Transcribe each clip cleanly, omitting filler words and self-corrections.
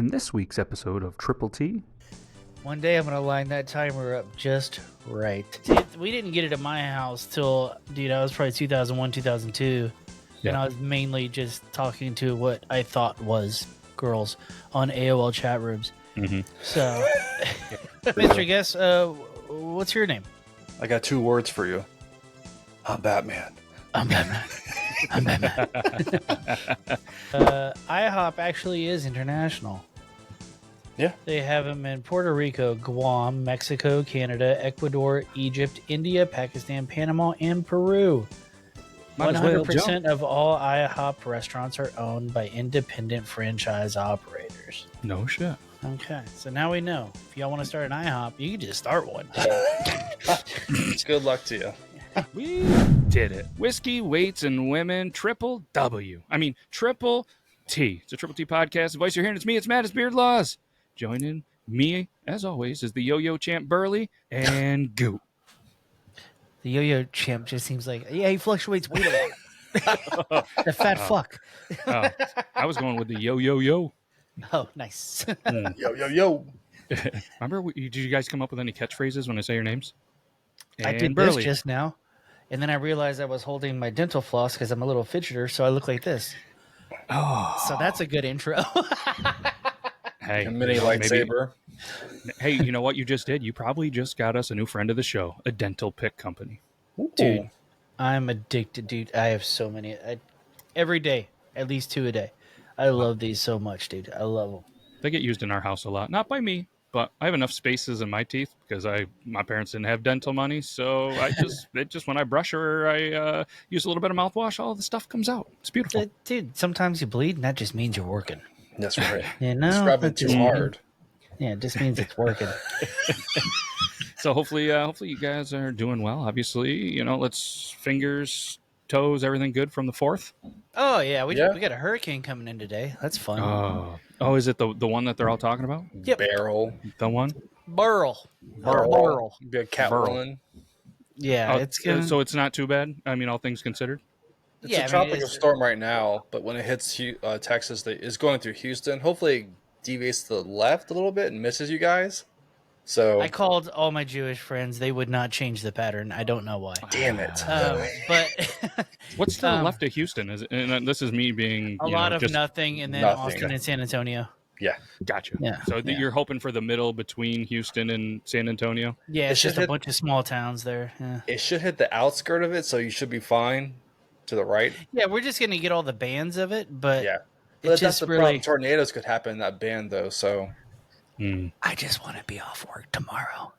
In this week's episode of Triple T, one day I'm going to line that timer up just right. We didn't get it at my house till, I was probably 2001, 2002. Yeah. And I was mainly just talking to what I thought was girls on AOL chat rooms. Mm-hmm. So, Mr. Guest, what's your name? I got 2 words for you. I'm Batman. I'm Batman. I'm Batman. IHOP actually is international. Yeah. They have them in Puerto Rico, Guam, Mexico, Canada, Ecuador, Egypt, India, Pakistan, Panama, and Peru. 100% of all IHOP restaurants are owned by independent franchise operators. No shit. Okay, so now we know. If y'all want to start an IHOP, you can just start one. Good luck to you. We did it. Whiskey, weights, and women. Triple W. I mean, Triple T. It's a Triple T podcast. The voice you're hearing, it's me. It's Matt. It's Beard Laws. Joining me, as always, is the yo-yo champ Burley and Goot. The yo-yo champ just seems like, he fluctuates weight a lot. The fat fuck. I was going with the yo-yo-yo. Oh, nice. Yo. Remember, did you guys come up with any catchphrases when I say your names? And I did Burley. this just now, and then I realized I was holding my dental floss because I'm a little fidgeter, so I look like this. Oh. So that's a good intro. Hey, a mini lightsaber. Hey, you know what you just did? You probably just got us a new friend of the show, a dental pick company. Ooh. Dude, I'm addicted, dude. I have so many. Every day, at least 2 a day. I love these so much, dude. I love them. They get used in our house a lot. Not by me, but I have enough spaces in my teeth because my parents didn't have dental money. So when I brush or I use a little bit of mouthwash, all the stuff comes out. It's beautiful. Dude, sometimes you bleed, and that just means you're working. That's right. Scrub it too hard. Yeah, it just means it's working. So hopefully you guys are doing well. Obviously, let's fingers, toes, everything good from the 4th. Oh yeah, we got a hurricane coming in today. That's fun. Oh, is it the one that they're all talking about? Yep. Barrel. The one? Burl. Be a cat rolling. Yeah, it's good. So it's not too bad. I mean, all things considered. It's a tropical storm right now, but when it hits Texas, it's going through Houston. Hopefully, it deviates to the left a little bit and misses you guys. So I called all my Jewish friends. They would not change the pattern. I don't know why. Damn it. But what's to the left of Houston? And this is me being a lot of nothing, and then Austin and San Antonio. Yeah, gotcha. Yeah, so you're hoping for the middle between Houston and San Antonio? Yeah, it's just a bunch of small towns there. Yeah. It should hit the outskirt of it, so you should be fine to the right. Yeah, we're just gonna get all the bands of it, but yeah, that's the problem. Tornadoes could happen in that band though. So I just want to be off work tomorrow.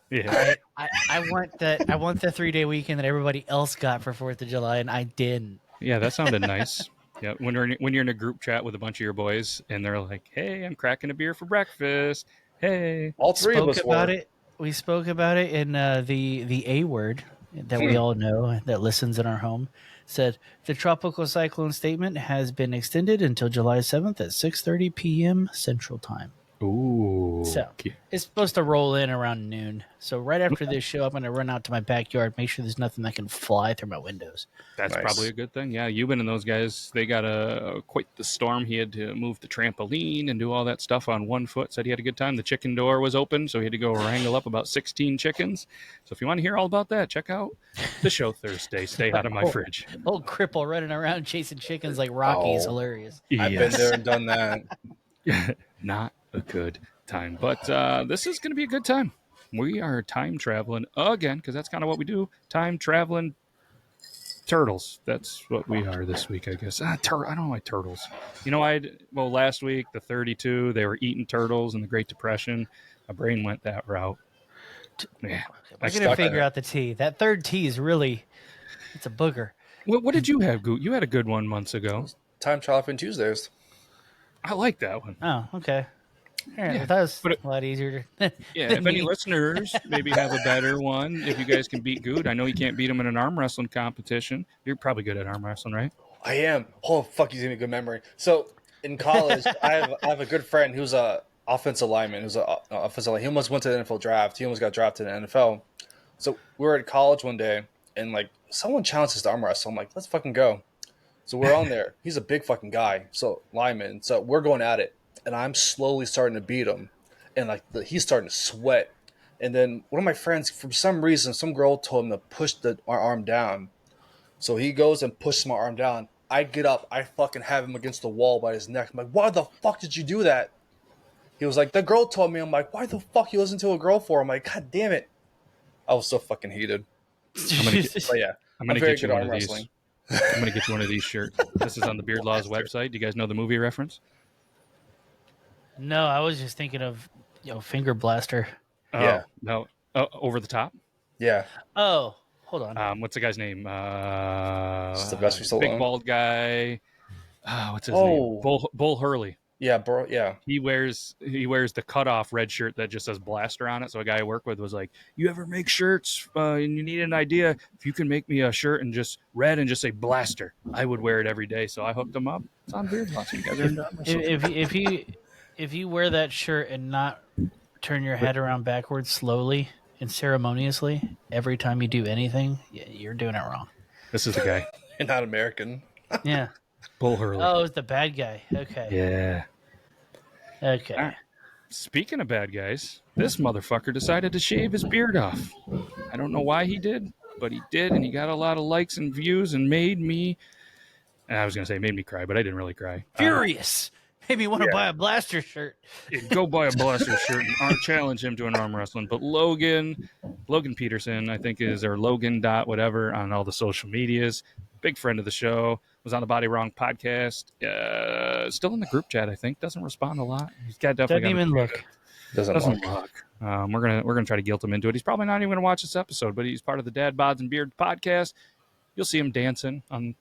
Yeah. I want the 3-day weekend that everybody else got for 4th of July, and I didn't. Yeah, that sounded nice. Yeah, when you're in a group chat with a bunch of your boys, and they're like, "Hey, I'm cracking a beer for breakfast." Hey, all three of us about it. We spoke about it in the A word that we all know that listens in our home. Said the tropical cyclone statement has been extended until July 7th at 6:30 p.m. Central Time. Ooh. So it's supposed to roll in around noon. So right after this show, I'm going to run out to my backyard, make sure there's nothing that can fly through my windows. That's probably a good thing. Yeah, Euban and those guys, they got quite the storm. He had to move the trampoline and do all that stuff on one foot. Said he had a good time. The chicken door was open, so he had to go wrangle up about 16 chickens. So if you want to hear all about that, check out the show Thursday. Stay out of my fridge. Old cripple running around chasing chickens like Rocky is hilarious. I've been there and done that. Not a good time, but this is going to be a good time. We are time traveling again because that's kind of what we do. Time traveling turtles. That's what we are this week, I guess. I don't like turtles. Last week the 32 they were eating turtles in the Great Depression. My brain went that route. Yeah, we're gonna figure out the T. That third T is really it's a booger. What did you have, Goot? You had a good one months ago. Time traveling Tuesdays. I like that one. Oh, okay. Yeah, that was a lot easier. If any listeners maybe have a better one, if you guys can beat Good. I know you can't beat him in an arm wrestling competition. You're probably good at arm wrestling, right? I am. Oh, fuck, you gave me a good memory. So, in college, I have a good friend who's a offensive lineman. He almost went to the NFL draft. He almost got drafted in the NFL. So, we were at college one day, and, someone challenged us to arm wrestle. I'm like, let's fucking go. So, we're on there. He's a big fucking guy, so lineman. So, we're going at it. and I'm slowly starting to beat him, and like he's starting to sweat. And then one of my friends, for some reason, some girl told him to push my arm down. So he goes and pushes my arm down. I get up, I fucking have him against the wall by his neck. I'm like, why the fuck did you do that? He was like, the girl told me. I'm like, why the fuck you listen to a girl for? I'm like, god damn it. I was so fucking heated. But yeah, I'm gonna get you one of these. wrestling. I'm gonna get you one of these shirts. This is on the Beard Laws website. Do you guys know the movie reference? No, I was just thinking of Finger Blaster. Oh, Yeah. no. Over the Top. Yeah. Oh, hold on. What's the guy's name? Sylvester Stallone. Big bald guy. What's his name? Bull Hurley. Yeah, bro. Yeah. He wears the cutoff red shirt that just says Blaster on it. So a guy I work with was like, "You ever make shirts and you need an idea? If you can make me a shirt and just red and just say Blaster, I would wear it every day." So I hooked him up. It's on Beard Laws. You guys are into if you wear that shirt and not turn your head around backwards slowly and ceremoniously every time you do anything, you're doing it wrong. This is the guy. You're not American. Yeah. Bull Hurley. Oh, it's the bad guy. Okay. Yeah. Okay. All right. Speaking of bad guys, this motherfucker decided to shave his beard off. I don't know why he did, but he did, and he got a lot of likes and views and made me cry, but I didn't really cry. Furious. Made me want to buy a Blaster shirt. Go buy a Blaster shirt and challenge him to an arm wrestling. But Logan Peterson, I think or Logan dot whatever on all the social medias. Big friend of the show. Was on the Body Wrong podcast. Still in the group chat, I think. Doesn't respond a lot. He's got definitely Doesn't even look. Doesn't look. We're gonna try to guilt him into it. He's probably not even gonna watch this episode, but he's part of the Dad Bods and Beard podcast. You'll see him dancing on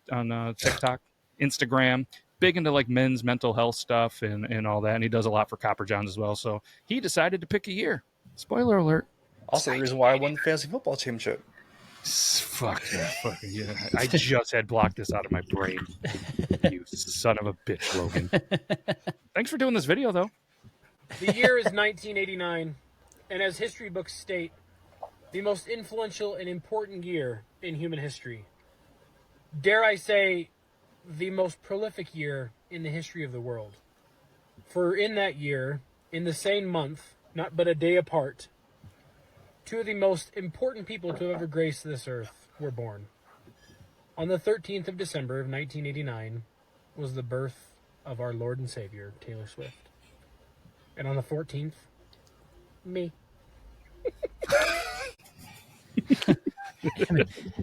TikTok, Instagram. Big into like men's mental health stuff and all that, and he does a lot for Copper Johns as well. So he decided to pick a year. Spoiler alert. Also, the reason why I won the fantasy football championship. Fuck yeah, fucking yeah. I just had blocked this out of my brain. You son of a bitch, Logan. Thanks for doing this video, though. The year is 1989, and as history books state, the most influential and important year in human history. Dare I say, the most prolific year in the history of the world. For in that year, in the same month, not but a day apart, two of the most important people to ever grace this earth were born. On the 13th of December of 1989 was the birth of our Lord and Savior, Taylor Swift. And on the 14th, me.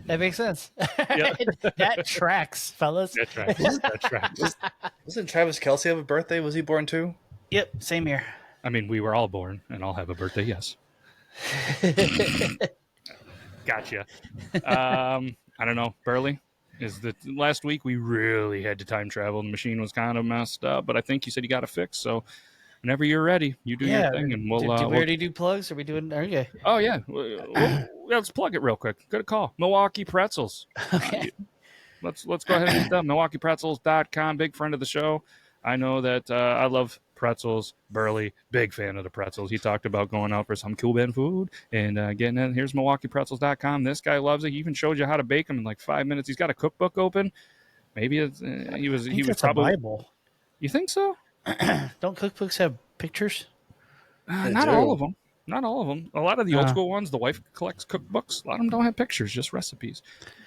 That makes sense. Yep. That tracks, fellas. That tracks. Doesn't Travis Kelce have a birthday? Was he born too? Yep, same here. I mean, we were all born and all have a birthday, yes. Gotcha. I don't know. Burley, last week we really had to time travel. The machine was kind of messed up, but I think you said you got it fixed. So whenever you're ready, you do your thing, and we'll. Do we already do plugs? Are we doing? Okay. Oh yeah, let's plug it real quick. Good call. Milwaukee Pretzels. Okay. Let's go ahead and get them. MilwaukeePretzels.com. Big friend of the show. I know that I love pretzels. Burley, big fan of the pretzels. He talked about going out for some Cuban food and getting in. Here's MilwaukeePretzels.com. This guy loves it. He even showed you how to bake them in like 5 minutes. He's got a cookbook open. Maybe he was probably a Bible. You think so? Don't cookbooks have pictures? Not all of them. Not all of them. A lot of the old school ones, the wife collects cookbooks. A lot of them don't have pictures, just recipes.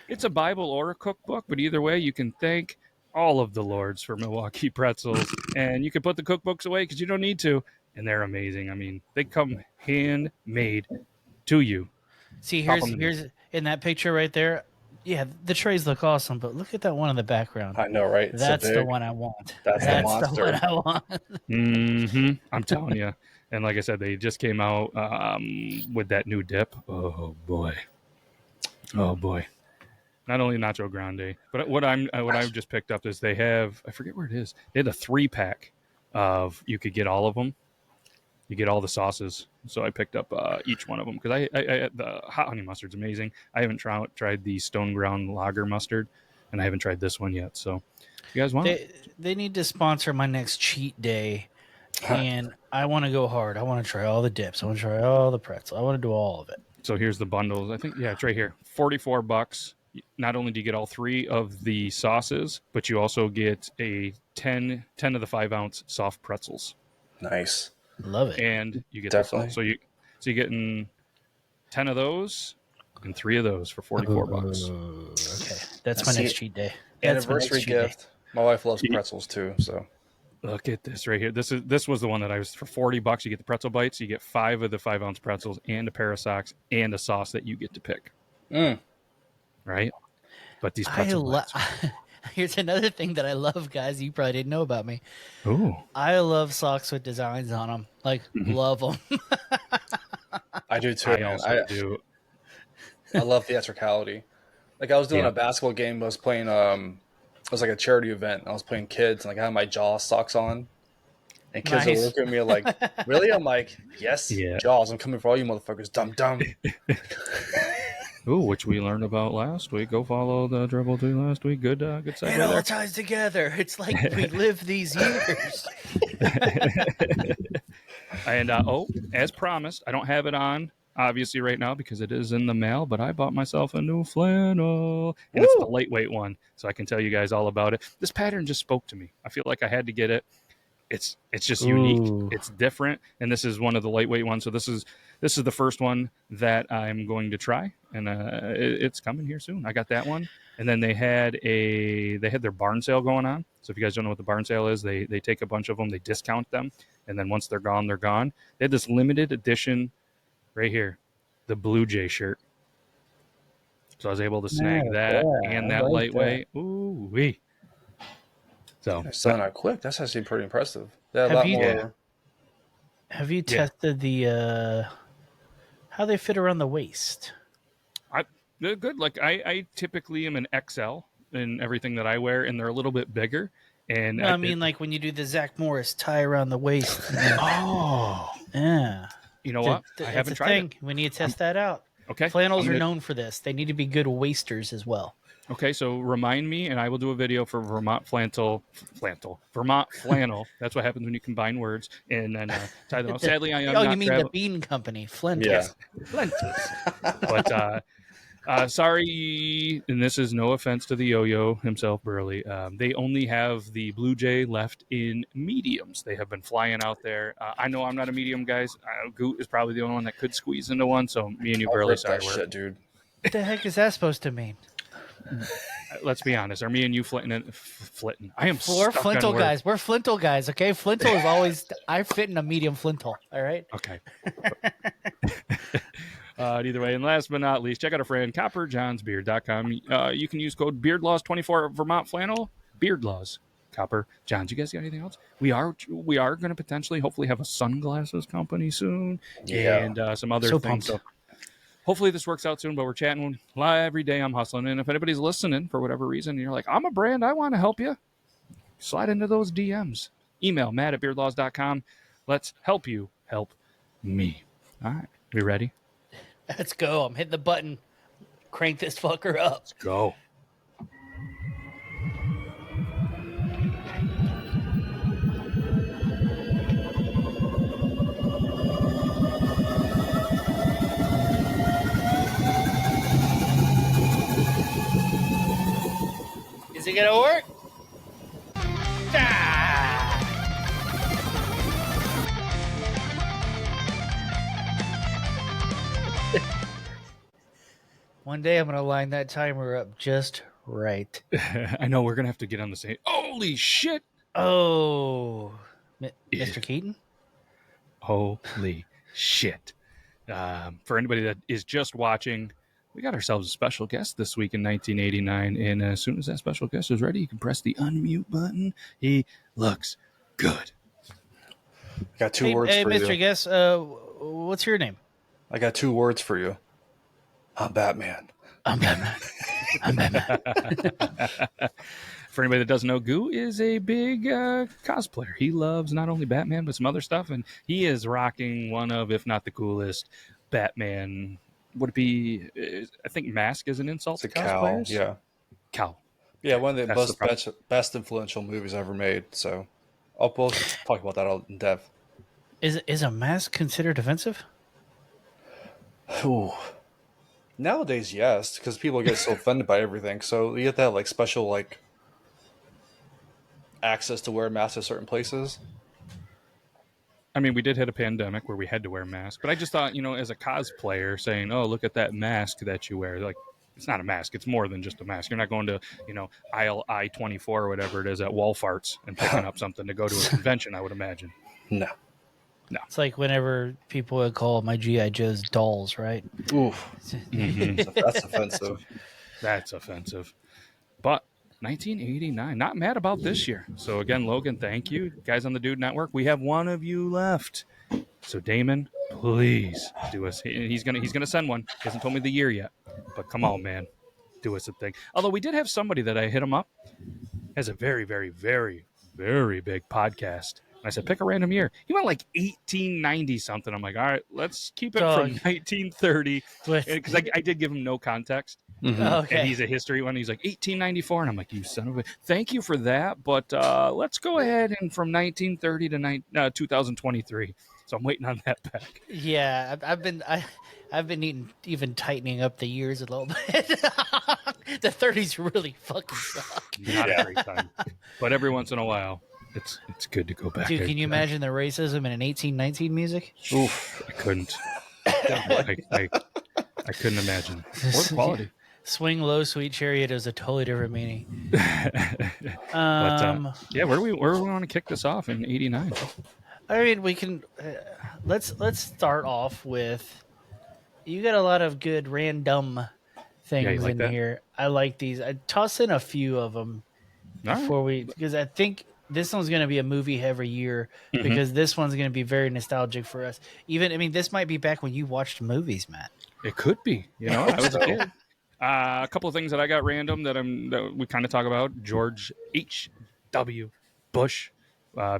It's a Bible or a cookbook, but either way, you can thank all of the lords for Milwaukee Pretzels, and you can put the cookbooks away because you don't need to, and they're amazing. I mean, they come handmade to you. See, here's in that picture right there. Yeah, the trays look awesome, but look at that one in the background. I know, right? It's That's so the big. one I want. That's the monster. one I want. Mm-hmm. I'm telling you. And like I said, they just came out with that new dip. Oh boy. Not only Nacho Grande, but what I've just picked up is they have, I forget where it is. They had a 3-pack of, you could get all of them. You get all the sauces. So I picked up each one of them because I the hot honey mustard's amazing. I haven't tried the stone ground lager mustard, and I haven't tried this one yet. So you guys want it? They need to sponsor my next cheat day, and I want to go hard. I want to try all the dips. I want to try all the pretzel. I want to do all of it. So here's the bundles. I think, yeah, it's right here. $44. Not only do you get all 3 of the sauces, but you also get a 10 of the 5-ounce soft pretzels. Nice. Love it. and you get Definitely. this. So you're getting 10 of those and 3 of those for $44. Okay, that's my See, next cheat day. That's my next Anniversary cheat day. gift. My wife loves pretzels too, so Look at this right here. This was the one that I was for $40. You get the pretzel bites. You get 5 of the 5-ounce pretzels and a pair of socks and a sauce that you get to pick. Right? But these pretzel bites. Here's another thing that I love, guys. You probably didn't know about me. Ooh. I love socks with designs on them. Like, love them. I do too. I Man. also do. I love theatricality. Like I was doing Yeah. a basketball game. I was playing. It was like a charity event. I was playing kids, and like I had my Jaws socks on, and kids Nice. are looking at me like, "Really?" I'm like, "Yes, Yeah. Jaws. I'm coming for all you motherfuckers, dumb dumb." Ooh, which we learned about last week. Go follow the Dribble 2 last week. Good segue It all there. ties together. It's like we live these years. And as promised, I don't have it on obviously right now because it is in the mail, but I bought myself a new flannel, and it's the lightweight one, so I can tell you guys all about it. This pattern just spoke to me. I feel like I had to get it. It's just unique. It's different, and this is one of the lightweight ones. So this is the first one that I'm going to try, and it's coming here soon. I got that one, and then they had their barn sale going on. So if you guys don't know what the barn sale is, they take a bunch of them, they discount them, and then once they're gone, they're gone. They had this limited edition right here, the Blue Jay shirt. So I was able to snag that and that lightweight. Ooh wee. So They're selling out quick. That's actually pretty impressive. They have a lot more. Have you tested the how they fit around the waist? They're good. Like I typically am an XL in everything that I wear, and they're a little bit bigger. And No, I mean, like when you do the Zach Morris tie around the waist. Yeah. You know what? I haven't tried it. We need to test that out. Okay. Flannels are known for this. They need to be good wasters as well. Okay, so remind me, and I will do a video for Vermont flannel. That's what happens when you combine words, and then tie them up. Sadly, I am not. You mean the bean company, Flint? Yeah. But sorry, and this is no offense to the yo-yo himself, Burley. They only have the Blue Jay left in mediums. They have been flying out there. I know I'm not a medium, guys. Goot is probably the only one that could squeeze into one. So me and you, Burley, sorry. Shit, dude. What the heck is that supposed to mean? Let's be honest. Are me and you flitting? I am. We're flintle guys. We're flintle guys. Okay, flintle is always. I fit in a medium flintle. All right. Okay. Either way, and last but not least, check out our friend CopperJohnsBeard.com. You can use code BeardLaws24 Vermont flannel. BeardLaws. Copper Johns. You guys got anything else? We are going to potentially, hopefully, have a sunglasses company soon, and some other things. So hopefully this works out soon, but we're chatting live every day. I'm hustling. And if anybody's listening for whatever reason, and you're like, I'm a brand, I want to help you, slide into those DMs. Email matt@beardlaws.com. Let's help you help me. All right. We ready? Let's go. I'm hitting the button. Crank this fucker up. Let's go. Is it gonna work? Ah! One day I'm gonna line that timer up just right. I know we're gonna have to get on the same. Holy shit! Oh, Mr. Keaton. Holy shit! For anybody that is just watching, we got ourselves a special guest this week in 1989, and as soon as that special guest is ready, you can press the unmute button. He looks good. I got two words for Mr. you. Guest, what's your name? I got 2 words for you. I'm Batman. I'm Batman. I'm Batman. For anybody that doesn't know, Goo is a big cosplayer. He loves not only Batman, but some other stuff, and he is rocking one of, if not the coolest, Batman. Would it be, I think mask is an insult It's to a cow. cosplayers? Yeah. Cow. Yeah, one of the That's best influential movies ever made. So we'll talk about that all in depth. Is a mask considered offensive? Ooh. Nowadays, yes, because people get so offended by everything. So you have to have like special like access to wear masks at certain places. I mean, we did hit a pandemic where we had to wear masks, but I just thought, as a cosplayer saying, oh, look at that mask that you wear. Like, it's not a mask. It's more than just a mask. You're not going to, aisle I-24 or whatever it is at Walfarts and picking up something to go to a convention, I would imagine. No. It's like whenever people would call my G.I. Joes dolls, right? Oof. That's offensive. That's offensive. But 1989, not mad about this year. So again, Logan, thank you. Guys on the Dude Network, we have one of you left. So Damon, please do us. He's gonna send one. He hasn't told me the year yet. But come on, man. Do us a thing. Although we did have somebody that I hit him up. Has a very, very, very, very big podcast. I said, pick a random year. He went like 1890 something. I'm like, all right, let's keep it from 1930. Because I did give him no context. Mm-hmm. Okay. And he's a history one. He's like 1894. And I'm like, you son of a... Thank you for that. But let's go ahead and from 1930 to 2023. So I'm waiting on that back. Yeah, I've been even tightening up the years a little bit. The 30s really fucking suck. Not a great time. But every once in a while, it's good to go back. Dude, can you imagine the racism in an 1819 music? Oof, I couldn't. I couldn't imagine. Or quality. Swing Low, Sweet Chariot is a totally different meaning. But where do we want to kick this off in '89? I mean, we can let's start off with. You got a lot of good random things like in that? here. I like these. I toss in a few of them before because I think this one's going to be a movie heavy year because this one's going to be very nostalgic for us. This might be back when you watched movies, Matt. It could be. I was a kid. A couple of things that I got random that we kind of talk about. George H.W. Bush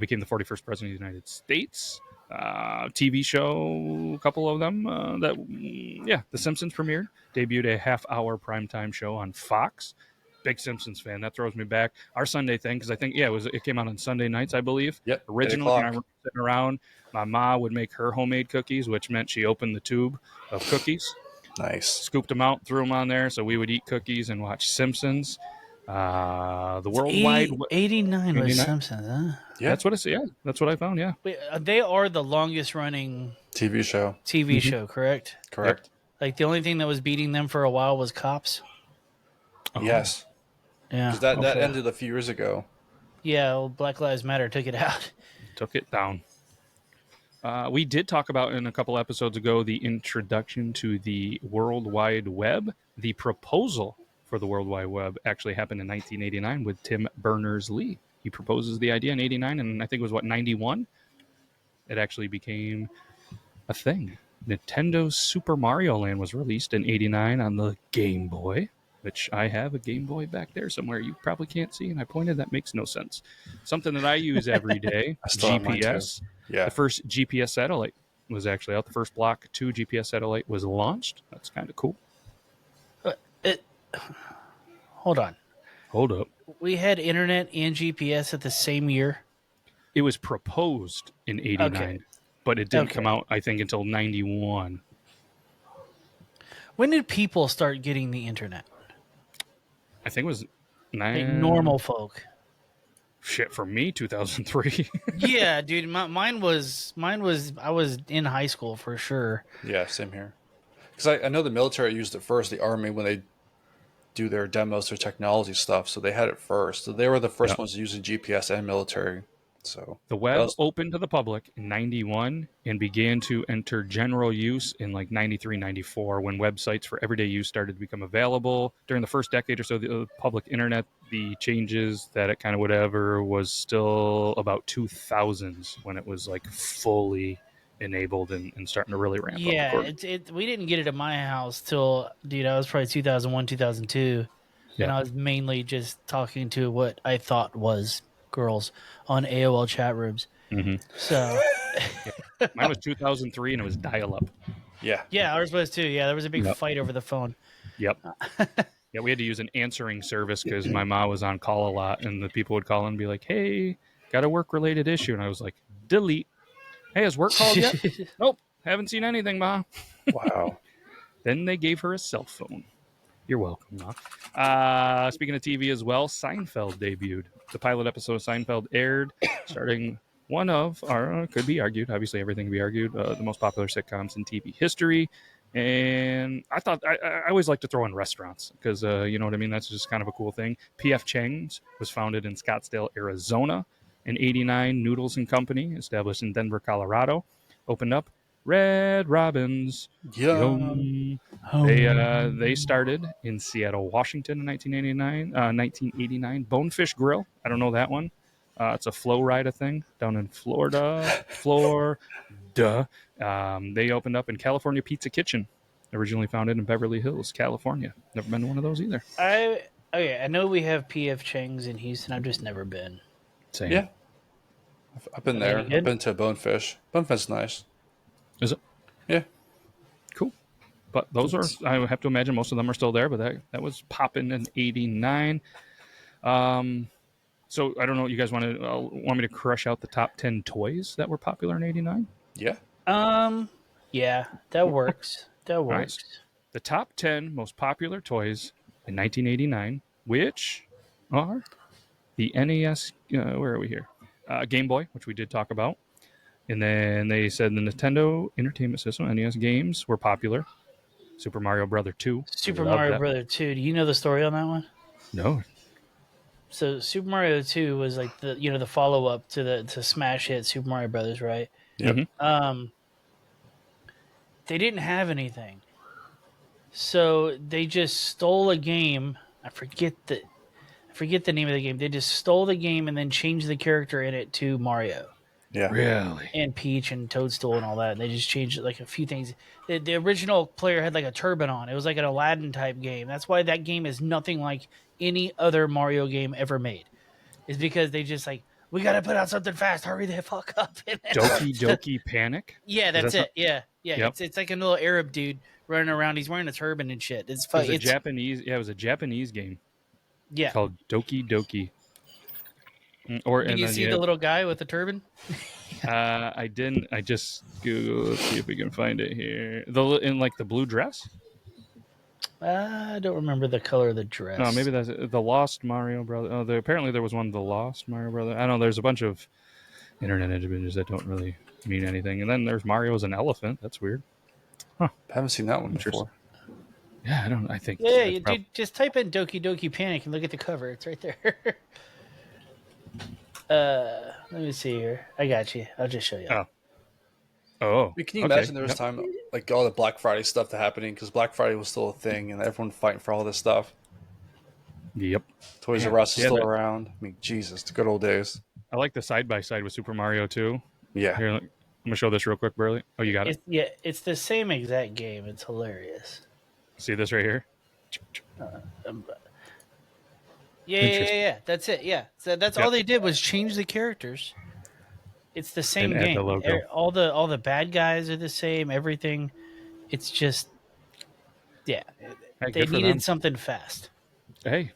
became the 41st president of the United States. TV show, a couple of them. The Simpsons premiered, debuted a half-hour primetime show on Fox. Big Simpsons fan. That throws me back. Our Sunday thing, because I think it came out on Sunday nights, I believe. Yep. Originally, when I remember sitting around, my ma would make her homemade cookies, which meant she opened the tube of cookies. Nice. Scooped them out, threw them on there, so we would eat cookies and watch Simpsons. The worldwide 89 was Simpsons, huh? Yeah, that's what I see. Yeah, that's what I found. Yeah, Wait, they are the longest running TV show. Show, correct? Correct. Like the only thing that was beating them for a while was Cops. Oh. Yes. Yeah. Because that ended a few years ago. Yeah, well, Black Lives Matter took it out. Took it down. We did talk about in a couple episodes ago the introduction to the World Wide Web. The proposal for the World Wide Web actually happened in 1989 with Tim Berners-Lee. He proposes the idea in 89, and I think it was, 91? It actually became a thing. Nintendo's Super Mario Land was released in 89 on the Game Boy, which I have a Game Boy back there somewhere you probably can't see, and I pointed. That makes no sense. Something that I use every day, GPS. Yeah. The first GPS satellite was actually out. The first Block 2 GPS satellite was launched. That's kind of cool. Hold on. Hold up. We had internet and GPS at the same year. It was proposed in 89, but it didn't come out, I think, until 91. When did people start getting the internet? I think it was Like normal folk. Shit, for me, 2003. Yeah, dude. Mine was. I was in high school for sure. Yeah, same here. Because I know the military used it first, the Army, when they do their demos, their technology stuff. So they had it first. So they were the first ones using GPS and military. So the web opened to the public in 91 and began to enter general use in like 93, 94 when websites for everyday use started to become available. During the first decade or so, the public internet, the changes that it kind of whatever was still about 2000s when it was like fully enabled and starting to really ramp up. Yeah, we didn't get it at my house till, dude, I was probably 2001, 2002. And I was mainly just talking to what I thought was girls on AOL chat rooms. Mm-hmm. So mine was 2003 and it was dial-up. Yeah, ours was too. Yeah, there was a big fight over the phone. Yep. Yeah, we had to use an answering service because my mom was on call a lot, and the people would call and be like, "Hey, got a work-related issue," and I was like, "Delete." "Hey, has work called yet?" "Nope, haven't seen anything, Ma." Wow. Then they gave her a cell phone. You're welcome, Ma. Speaking of TV as well, Seinfeld debuted. The pilot episode of Seinfeld aired starting one of, or could be argued, obviously everything can be argued, the most popular sitcoms in TV history. And I thought I always like to throw in restaurants because you know what I mean. That's just kind of a cool thing. P.F. Chang's was founded in Scottsdale, Arizona, in '89. Noodles and Company, established in Denver, Colorado, opened up. Red Robin's, Yum. They started in Seattle, Washington, in 1989. Bonefish Grill. I don't know that one. It's a flow ride thing down in Florida. They opened up in California Pizza Kitchen, originally founded in Beverly Hills, California. Never been to one of those either. I know we have PF Chang's in Houston. I've just never been. Same. Yeah. I've been there. Any good? I've been to Bonefish. Bonefish is nice. Is it? Yeah. Cool. But those are, I have to imagine most of them are still there, but that was popping in '89. So I don't know. You guys want me to crush out the top 10 toys that were popular in '89? Yeah. Yeah, that works. That works. The top 10 most popular toys in 1989, which are the NES. Where are we here? Game Boy, which we did talk about, and then they said the Nintendo Entertainment System (NES) games were popular. Super Mario Brother 2. Super Love Mario that. Brother 2. Do you know the story on that one? No. So Super Mario 2 was like the follow up to smash hit Super Mario Brothers, right? Yep. Mm-hmm. They didn't have anything, so they just stole a game. I forget the name of the game. They just stole the game and then changed the character in it to Mario Yeah. Really? and Peach and Toadstool and all that. And they just changed like a few things. The original player had like a turban on. It was like an Aladdin type game. That's why that game is nothing like any other Mario game ever made. Is because they just like, we got to put out something fast. Hurry the fuck up. Doki Doki Panic? Yeah, that's it. Yeah. Yep. It's like a little Arab dude running around. He's wearing a turban and shit. It's It fun. was a Japanese. Yeah, it was a Japanese game Yeah. called Doki Doki. Or Did and you then see the little guy with the turban? I didn't. I just Google. Let's see if we can find it here. In like the blue dress. I don't remember the color of the dress. No, maybe that's the Lost Mario Brother. Oh, apparently there was one, the Lost Mario Brother. I don't know. There's a bunch of internet images that don't really mean anything. And then there's Mario as an elephant. That's weird. I haven't seen that one before. Yeah, I don't. I think. Yeah, dude, just type in Doki Doki Panic and look at the cover. It's right there. Let me see here. I got you. I'll just show you. Oh. Can you imagine there was time like all the Black Friday stuff that happening because Black Friday was still a thing and everyone fighting for all this stuff. Yep. Toys R Us is still around. I mean, Jesus, the good old days. I like the side by side with Super Mario 2. Yeah. Here, I'm gonna show this real quick, Burley. Oh, you got it. Yeah, it's the same exact game. It's hilarious. See this right here? Yeah. That's it. Yeah, so that's all they did was change the characters. It's the same And add game. the logo. All the bad guys are the same. Everything. It's just, Hey, they good for needed them. something fast. Hey,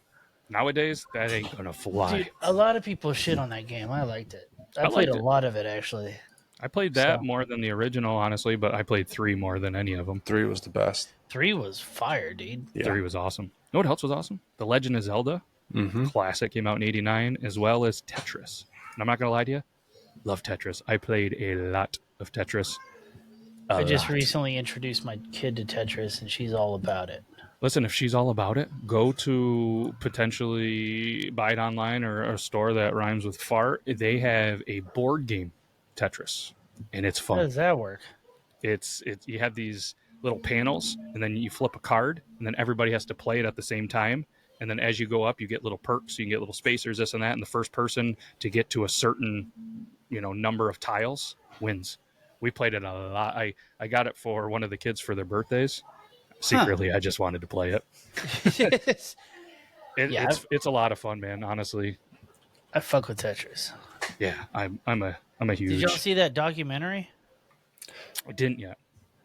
nowadays that ain't gonna fly. Dude, a lot of people shit on that game. I liked it. I played a lot of it actually. I played that more than the original, honestly, but I played 3 more than any of them. 3 was the best. 3 was fire, dude. Yeah. 3 was awesome. You know what else was awesome? The Legend of Zelda. Mm-hmm. Classic came out in '89, as well as Tetris. And I'm not gonna lie to you, love Tetris. I played a lot of Tetris. I just recently introduced my kid to Tetris, and she's all about it. Listen, if she's all about it, go to potentially buy it online or a store that rhymes with fart. They have a board game Tetris, and it's fun. How does that work? It's you have these little panels, and then you flip a card, and then everybody has to play it at the same time. And then as you go up, you get little perks. You can get little spacers, this and that. And the first person to get to a certain, number of tiles wins. We played it a lot. I got it for one of the kids for their birthdays. Secretly, I just wanted to play it. It's a lot of fun, man. Honestly, I fuck with Tetris. yeah, I'm a huge. Did y'all see that documentary? I didn't yet.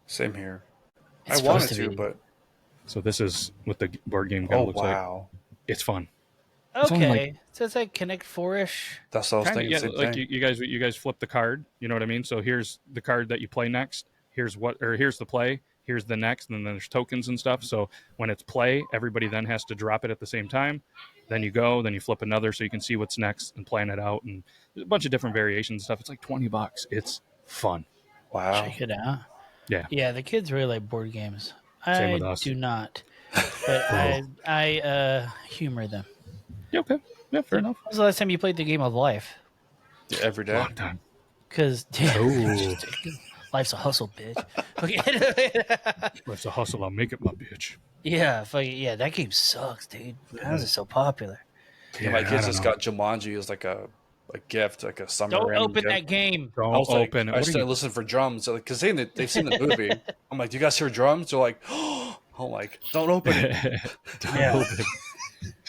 Same here. It's I wanted supposed to to, be. but So this is what the board game kind of looks like. It's fun. Okay, so it's like Connect 4-ish. That's what I was Kinda, thinking. yeah, Same like thing. you guys flip the card. You know what I mean? So here's the card that you play next. Here's the play. here's the next, and then there's tokens and stuff. So when it's play, everybody then has to drop it at the same time. Then you go, then you flip another so you can see what's next and plan it out. And there's a bunch of different variations and stuff. It's like $20. It's fun. Wow. Check it out. Yeah. Yeah, the kids really like board games. Same I with us. do not. But I humor them. Yeah, okay. Yeah, fair enough. When was the last time you played the game of life? Yeah, every day. Long time. Because Oh. life's a hustle, bitch. Okay. Life's a hustle. I'll make it my bitch. Yeah, that game sucks, dude. How is it so popular? Yeah, my kids just got Jumanji as like a gift, like a summer. Don't random open gift. that game. Don't I was open like, I it. started listening for drums because they've seen the movie. I'm like, do you guys hear drums? They're like, oh, I'm like, don't open it. Yeah. Open it.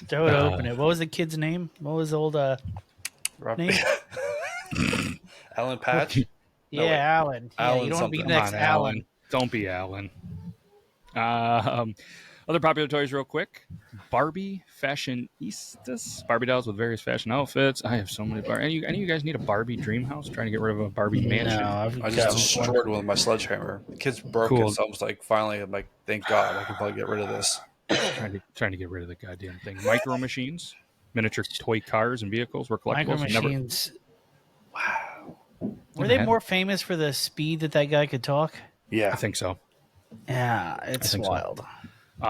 Don't open it. What was the kid's name? What was the old name? Alan Patch. Yeah, wait. Alan. Yeah, Alan you don't want to be something. next Come on, Alan. Don't be Alan. Other popular toys, real quick. Barbie fashionistas. Barbie dolls with various fashion outfits. I have so many Barbie. Any of you guys need a Barbie dream house? Trying to get rid of a Barbie mansion. No, I just destroyed one with my sledgehammer. The kids broke Cool. it, so I was like, finally, I'm like, thank God, I can probably get rid of this. Trying to get rid of the goddamn thing. Micro machines, miniature toy cars and vehicles were collectibles. Micro Machines. Wow. Were they more famous for the speed that guy could talk? Yeah, I think so. Yeah, it's think so. wild.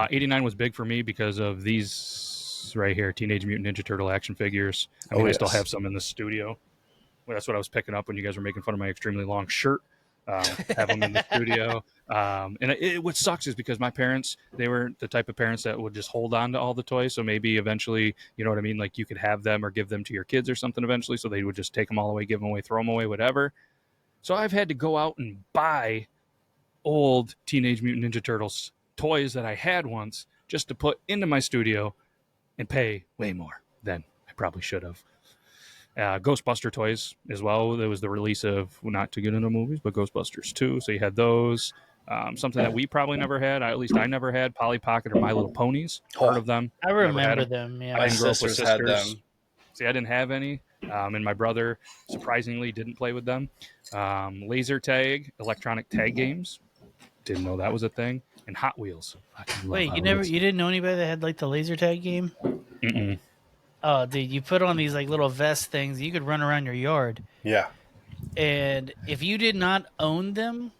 89 was big for me because of these right here, Teenage Mutant Ninja Turtle action figures. I mean, I still have some in the studio. Well, that's what I was picking up when you guys were making fun of my extremely long shirt. Have them in the studio. What sucks is because my parents, they were the type of parents that would just hold on to all the toys. So maybe eventually, you know what I mean? Like you could have them or give them to your kids or something eventually. So they would just take them all away, give them away, throw them away, whatever. So I've had to go out and buy old Teenage Mutant Ninja Turtles toys that I had once just to put into my studio and pay way more than I probably should have. Ghostbuster toys as well. There was the release of, well, not to get into movies, but Ghostbusters 2. So you had those. Something that we probably never had, at least I never had, Polly Pocket or My Little Ponies. Heard of them? I remember them. Yeah. My didn't grow up with sisters had sisters. them. See, I didn't have any. And my brother, surprisingly, didn't play with them. Laser tag, electronic tag games. Didn't know that was a thing. And Hot Wheels. Wait, you didn't know anybody that had like the laser tag game? Mm-mm. Oh, dude, you put on these like little vest things. You could run around your yard. Yeah. And if you did not own them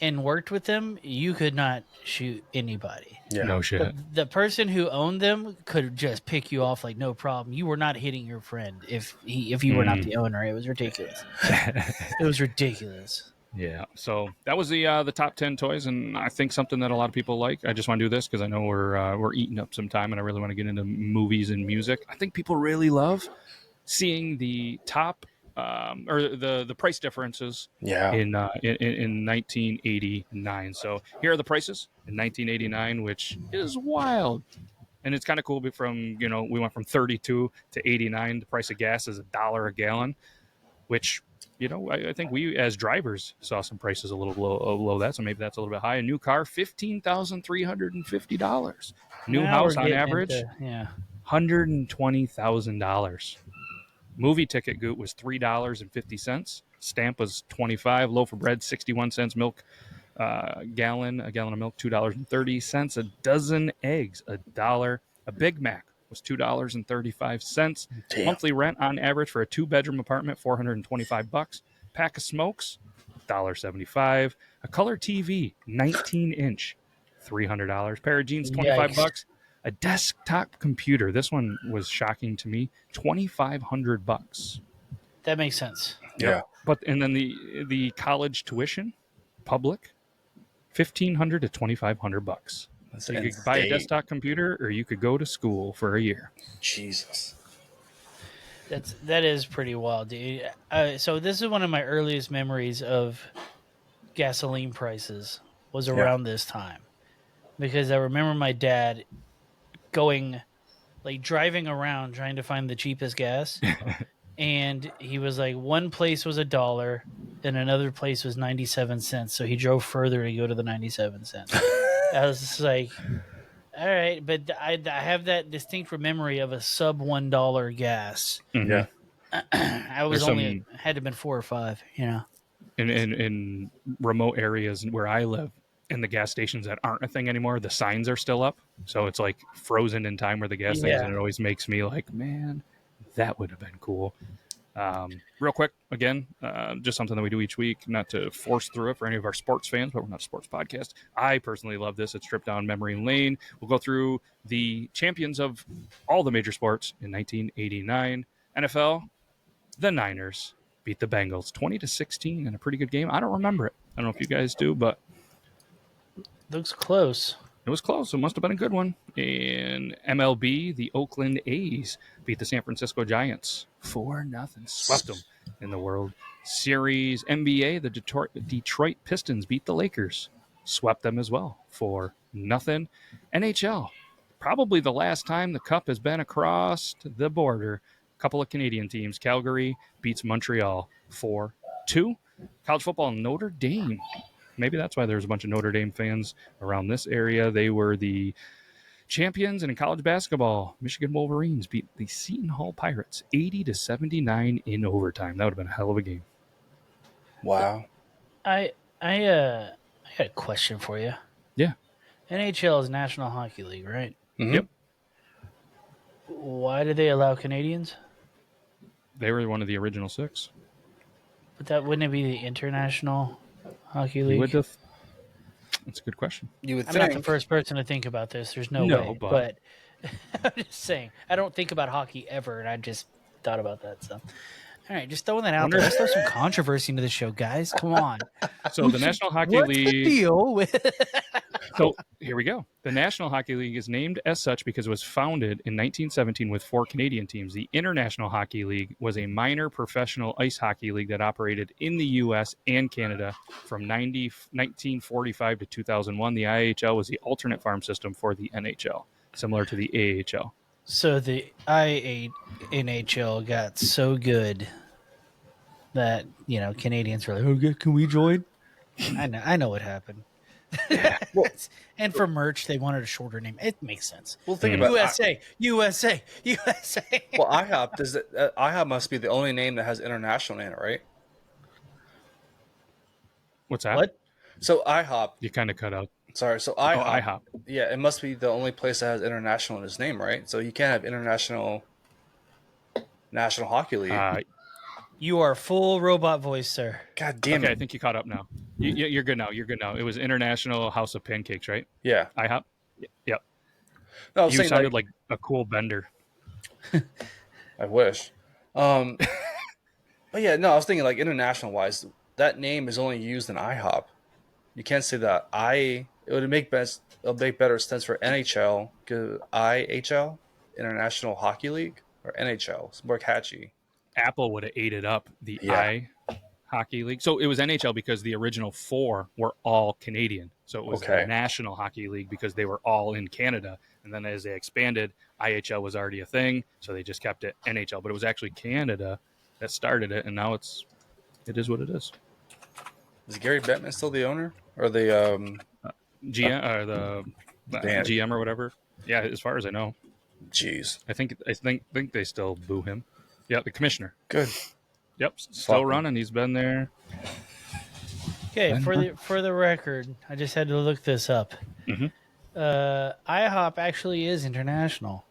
and worked with them, you could not shoot anybody. Yeah. No shit. The person who owned them could just pick you off like no problem. You were not hitting your friend if you were not the owner. It was ridiculous. It was ridiculous. Yeah, so that was the top 10 toys, and I think something that a lot of people like. I just want to do this because I know we're eating up some time, and I really want to get into movies and music. I think people really love seeing the top or the price differences. Yeah. In 1989. So here are the prices in 1989, which is wild. And it's kind of cool. From we went from 32 to 89. The price of gas is $1 a gallon, which. I think we as drivers saw some prices a little below that, so maybe that's a little bit high. A new car, $15,350. New house on average, $120,000. Movie ticket Goot was $3.50. Stamp was $25. Loaf of bread, 61 cents. Milk, a gallon of milk, $2.30. A dozen eggs, $1. A Big Mac was $2.35. Damn. Monthly rent on average for a 2-bedroom apartment, $425. Pack of smokes, $1.75. A color TV, 19-inch, $300. Pair of jeans, $25. A desktop computer. This one was shocking to me, $2,500. That makes sense. Yeah. And then the college tuition, public, $1,500 to $2,500. So you could buy a desktop computer, or you could go to school for a year. Jesus. That is pretty wild, dude. So this is one of my earliest memories of gasoline prices was around this time, because I remember my dad driving around trying to find the cheapest gas, and he was like, one place was $1, and another place was 97 cents. So he drove further to go to the 97 cents. I was just like, all right, but I have that distinct memory of a sub $1 gas. Mm-hmm. Yeah. I was had to have been 4 or 5, In remote areas where I live, and the gas stations that aren't a thing anymore, the signs are still up. So it's like frozen in time where the gas stations, and it always makes me like, man, that would have been cool. Real quick, again, just something that we do each week, not to force through it for any of our sports fans, but we're not a sports podcast. I personally love this. It's Trip Down Memory Lane. We'll go through the champions of all the major sports in 1989. NFL, the Niners beat the Bengals 20-16 in a pretty good game. I don't remember it. I don't know if you guys do, but Looks close. it was close. It must have been a good one. In MLB, the Oakland A's beat the San Francisco Giants 4-0. Swept them in the World Series. NBA, the Detroit Pistons beat the Lakers. Swept them as well 4-0. NHL, probably the last time the cup has been across the border. A couple of Canadian teams. Calgary beats Montreal 4-2. College football, Notre Dame. Maybe that's why there's a bunch of Notre Dame fans around this area. They were the champions. And in college basketball, Michigan Wolverines beat the Seton Hall Pirates 80-79 in overtime. That would have been a hell of a game. Wow. I got a question for you. Yeah. NHL is National Hockey League, right? Mm-hmm. Yep. Why did they allow Canadians? They were one of the original 6. But that wouldn't it be the International Hockey You League? would have. That's a good question. You would I'm think. not the first person to think about this. There's no way. but- I'm just saying. I don't think about hockey ever, and I just thought about that. So, all right, just throwing that out there. Let's throw some controversy into the show, guys. Come on. So the National Hockey What's League. the deal with? So here we go. The National Hockey League is named as such because it was founded in 1917 with 4 Canadian teams. The International Hockey League was a minor professional ice hockey league that operated in the U.S. and Canada from 1945 to 2001. The IHL was the alternate farm system for the NHL, similar to the AHL. So the NHL got so good that Canadians were like, "Okay, can we join?" I know what happened. And for merch, they wanted a shorter name. It makes sense. Well, think about USA. Well, IHOP IHOP must be the only name that has international in it, right? What's that? What? So IHOP. You kind of cut out. Sorry. So IHOP. IHOP. Yeah, it must be the only place that has international in its name, right? So you can't have National Hockey League. You are full robot voice, sir. God damn Okay, it! I think you caught up now. You're good now. You're good now. It was International House of Pancakes, right? Yeah. IHOP? Yep. No, I was You saying, sounded like a cool bender. I wish. But yeah, no, I was thinking like international wise, that name is only used in IHOP. You can't say that. It would make better sense for NHL, IHL, International Hockey League, or NHL. It's more catchy. Apple would have ate it up, the Yeah. Hockey League. So it was NHL because the original 4 were all Canadian. So it was Okay. the National Hockey League because they were all in Canada. And then as they expanded, IHL was already a thing. So they just kept it NHL. But it was actually Canada that started it. And now it is what it is. Is Gary Bettman still the owner? Or the GM or the Damn. GM or whatever. Yeah, as far as I know. Jeez. I think they still boo him. Yeah, the commissioner. Good. Yep, still Fuck. running. He's been there. Okay, for the record, I just had to look this up. Mhm. IHOP actually is international.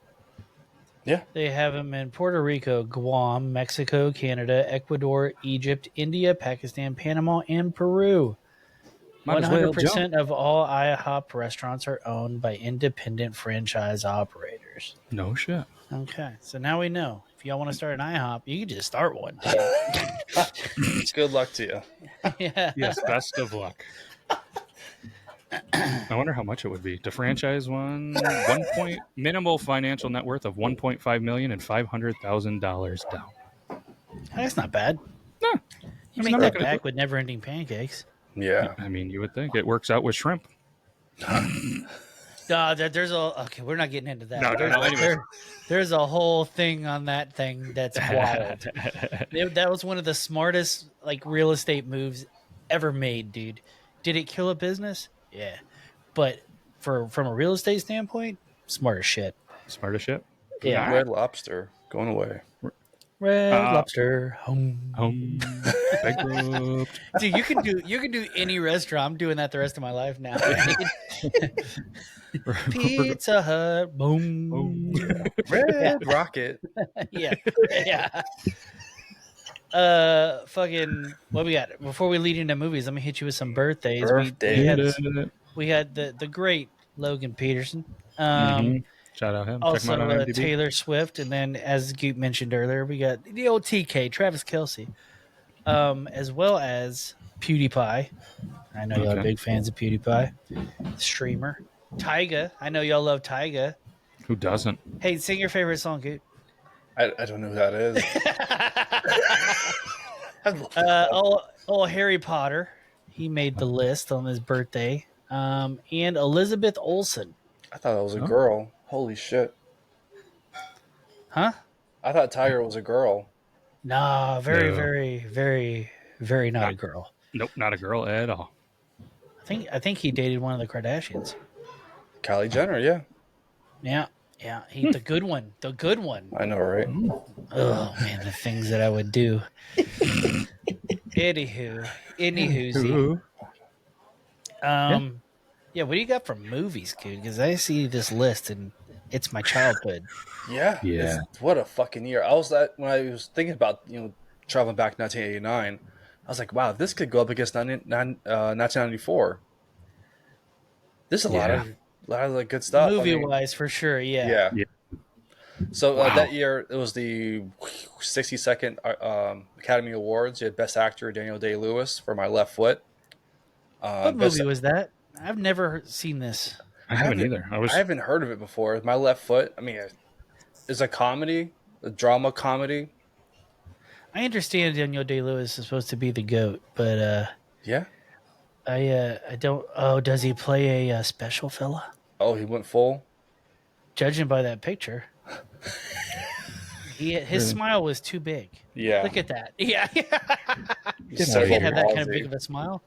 Yeah. They have them in Puerto Rico, Guam, Mexico, Canada, Ecuador, Egypt, India, Pakistan, Panama, and Peru. Might as well 100% of all IHOP restaurants are owned by independent franchise operators. No shit. Okay, so now we know. If y'all want to start an IHOP, you can just start one. Good luck to you. Yeah. Yes, best of luck. I wonder how much it would be to franchise one. Minimal financial net worth of $1.5 million and $500,000 down. That's not bad. No, You it's make not that gonna back with never-ending pancakes. Yeah. I mean, you would think it works out with shrimp. There's okay. We're not getting into that. No, anyways. There's a whole thing on that thing that's wild. That was one of the smartest real estate moves ever made, dude. Did it kill a business? Yeah, but from a real estate standpoint, smart as shit. Smart as shit. Yeah, Red Lobster going away. Red Lobster home. Bankrupt. Dude, you can do any restaurant. I'm doing that the rest of my life now. Pizza Hut, boom. Red Rocket. Yeah, yeah. Fucking what we got? Before we lead into movies, let me hit you with some birthdays. We had the great Logan Peterson. Shout out him. Check him Also, out on IMDb. Taylor Swift, and then as Gute mentioned earlier, we got the old TK, Travis Kelce, as well as PewDiePie. I know y'all are big fans of PewDiePie. Streamer. Tyga. I know y'all love Tyga. Who doesn't? Hey, sing your favorite song, Gute. I don't know who that is. Harry Potter. He made the list on his birthday. And Elizabeth Olsen. I thought that was a girl. Holy shit. Huh? I thought Tiger was a girl. Nah, very, No. very, very, very not a girl. Nope, not a girl at all. I think he dated one of the Kardashians. Kylie Jenner, yeah. Yeah. He the good one. The good one. I know, right? Oh man, the things that I would do. Anywho. Yeah, what do you got from movies, kid? Because I see this list and it's my childhood. Yeah. Yeah. What a fucking year. When I was thinking about, traveling back to 1989, I was like, wow, this could go up against 1994. There's a lot of like good stuff. Movie-wise, for sure, yeah. So that year, it was the 62nd Academy Awards. You had Best Actor Daniel Day-Lewis for My Left Foot. What movie was that? I've never seen this. I haven't either. I haven't heard of it before. My Left Foot. I mean, it's a comedy, a drama comedy. I understand Daniel Day-Lewis is supposed to be the GOAT, but yeah, I don't. Oh, does he play a special fella? Oh, he went full. Judging by that picture, his smile was too big. Yeah, look at that. Yeah, you can't have that kind of big of a smile.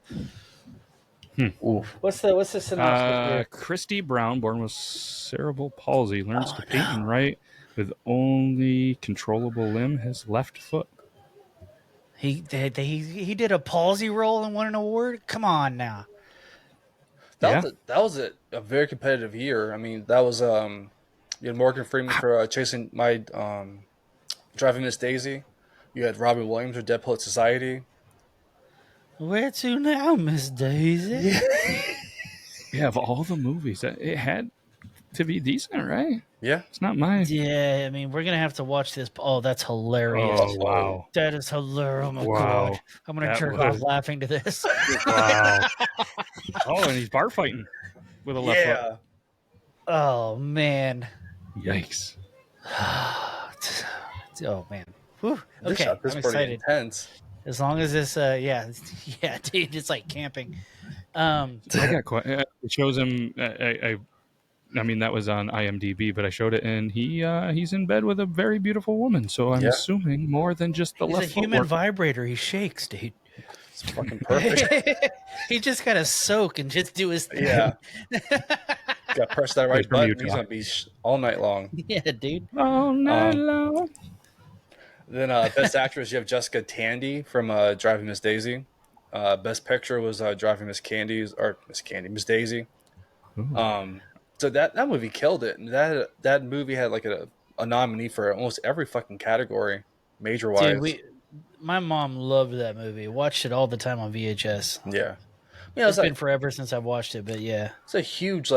What's the synopsis here? Christy Brown, born with cerebral palsy, learns to paint and write with only controllable limb, his left foot. He did a palsy role and won an award. Come on now. That was a very competitive year. I mean, that was you had Morgan Freeman for Chasing My Driving Miss Daisy. You had Robin Williams for Dead Poet Society. Where to now, Miss Daisy? Yeah, of all the movies, it had to be decent, right? Yeah. It's not mine. Yeah, I mean, we're going to have to watch this. Oh, that's hilarious. Oh, wow. That is hilarious. Oh, my God. I'm going to jerk off laughing to this. Wow. Oh, and he's bar fighting with a left foot. Oh, man. Yikes. Oh, man. Whew. Okay, this I'm excited. Intense. As long as this, yeah, dude, it's like camping. I got quite. It shows him. I mean, that was on IMDb, but I showed it, and he's in bed with a very beautiful woman. So I'm assuming more than just the left foot. He's a human vibrator. He shakes, dude. It's fucking perfect. He just gotta soak and just do his thing. Yeah. Got press that right button. He's on beach all night long. Yeah, dude. All night long. Then Best Actress, you have Jessica Tandy from Driving Miss Daisy. Best Picture was Driving Miss Daisy. So that movie killed it. And that movie had like a nominee for almost every fucking category, major wise. Dude, my mom loved that movie. Watched it all the time on VHS. Yeah. It's been forever since I've watched it, but yeah. It's a huge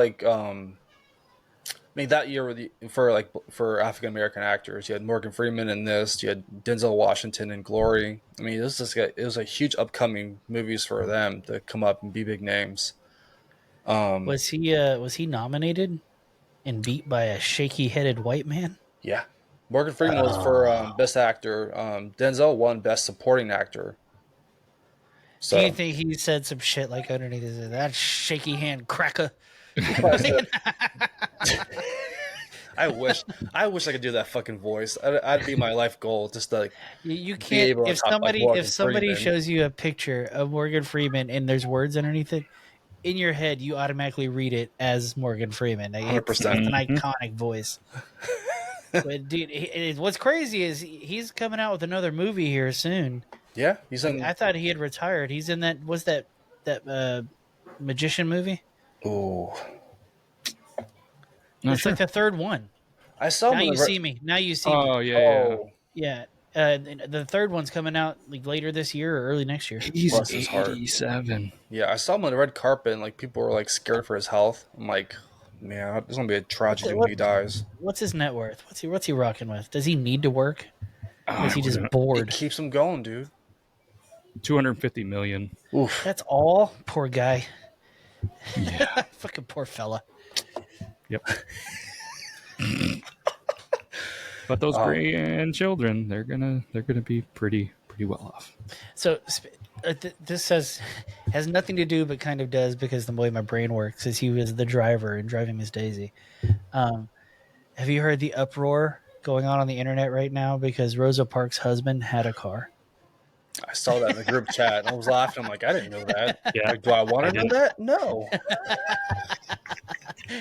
I mean, that year for African American actors, you had Morgan Freeman in this, you had Denzel Washington in Glory. I mean, it was a huge upcoming movies for them to come up and be big names. Was he nominated and beat by a shaky-headed white man? Yeah, Morgan Freeman was for Best Actor. Denzel won Best Supporting Actor. So, do you think he said some shit like underneath his that shaky hand cracker? I wish I could do that fucking voice. I'd be my life goal, just to you can't. If somebody shows you a picture of Morgan Freeman and there's words underneath it, in your head you automatically read it as Morgan Freeman. 100%. It's an iconic voice. But dude, what's crazy is he's coming out with another movie here soon. Yeah, he's in. I thought he had retired. He's in that. Was that magician movie? Oh, Not It's sure. like the third one. I saw him. Now in you the see me. Now you see me. Oh yeah, Oh, Yeah. The third one's coming out like later this year or early next year. yeah. He's Bless his heart. 87. yeah, I saw him on the red carpet, and like people were like scared for his health. I'm like, man, there's gonna be a tragedy when he dies. What's his net worth? What's he rocking with? Does he need to work? Or is he just It bored? keeps him going, dude. 250 million. Oof. That's all. Poor guy. Yeah. Fucking poor fella. Yep. But those grandchildren, they're gonna be pretty well off. So this has nothing to do, but kind of does, because the way my brain works is he was the driver in Driving Miss Daisy. Have you heard the uproar going on the internet right now because Rosa Parks' husband had a car? I saw that in the group chat, and I was laughing. I'm like, I didn't know that. Yeah. Like, do I want to know didn't. that? No.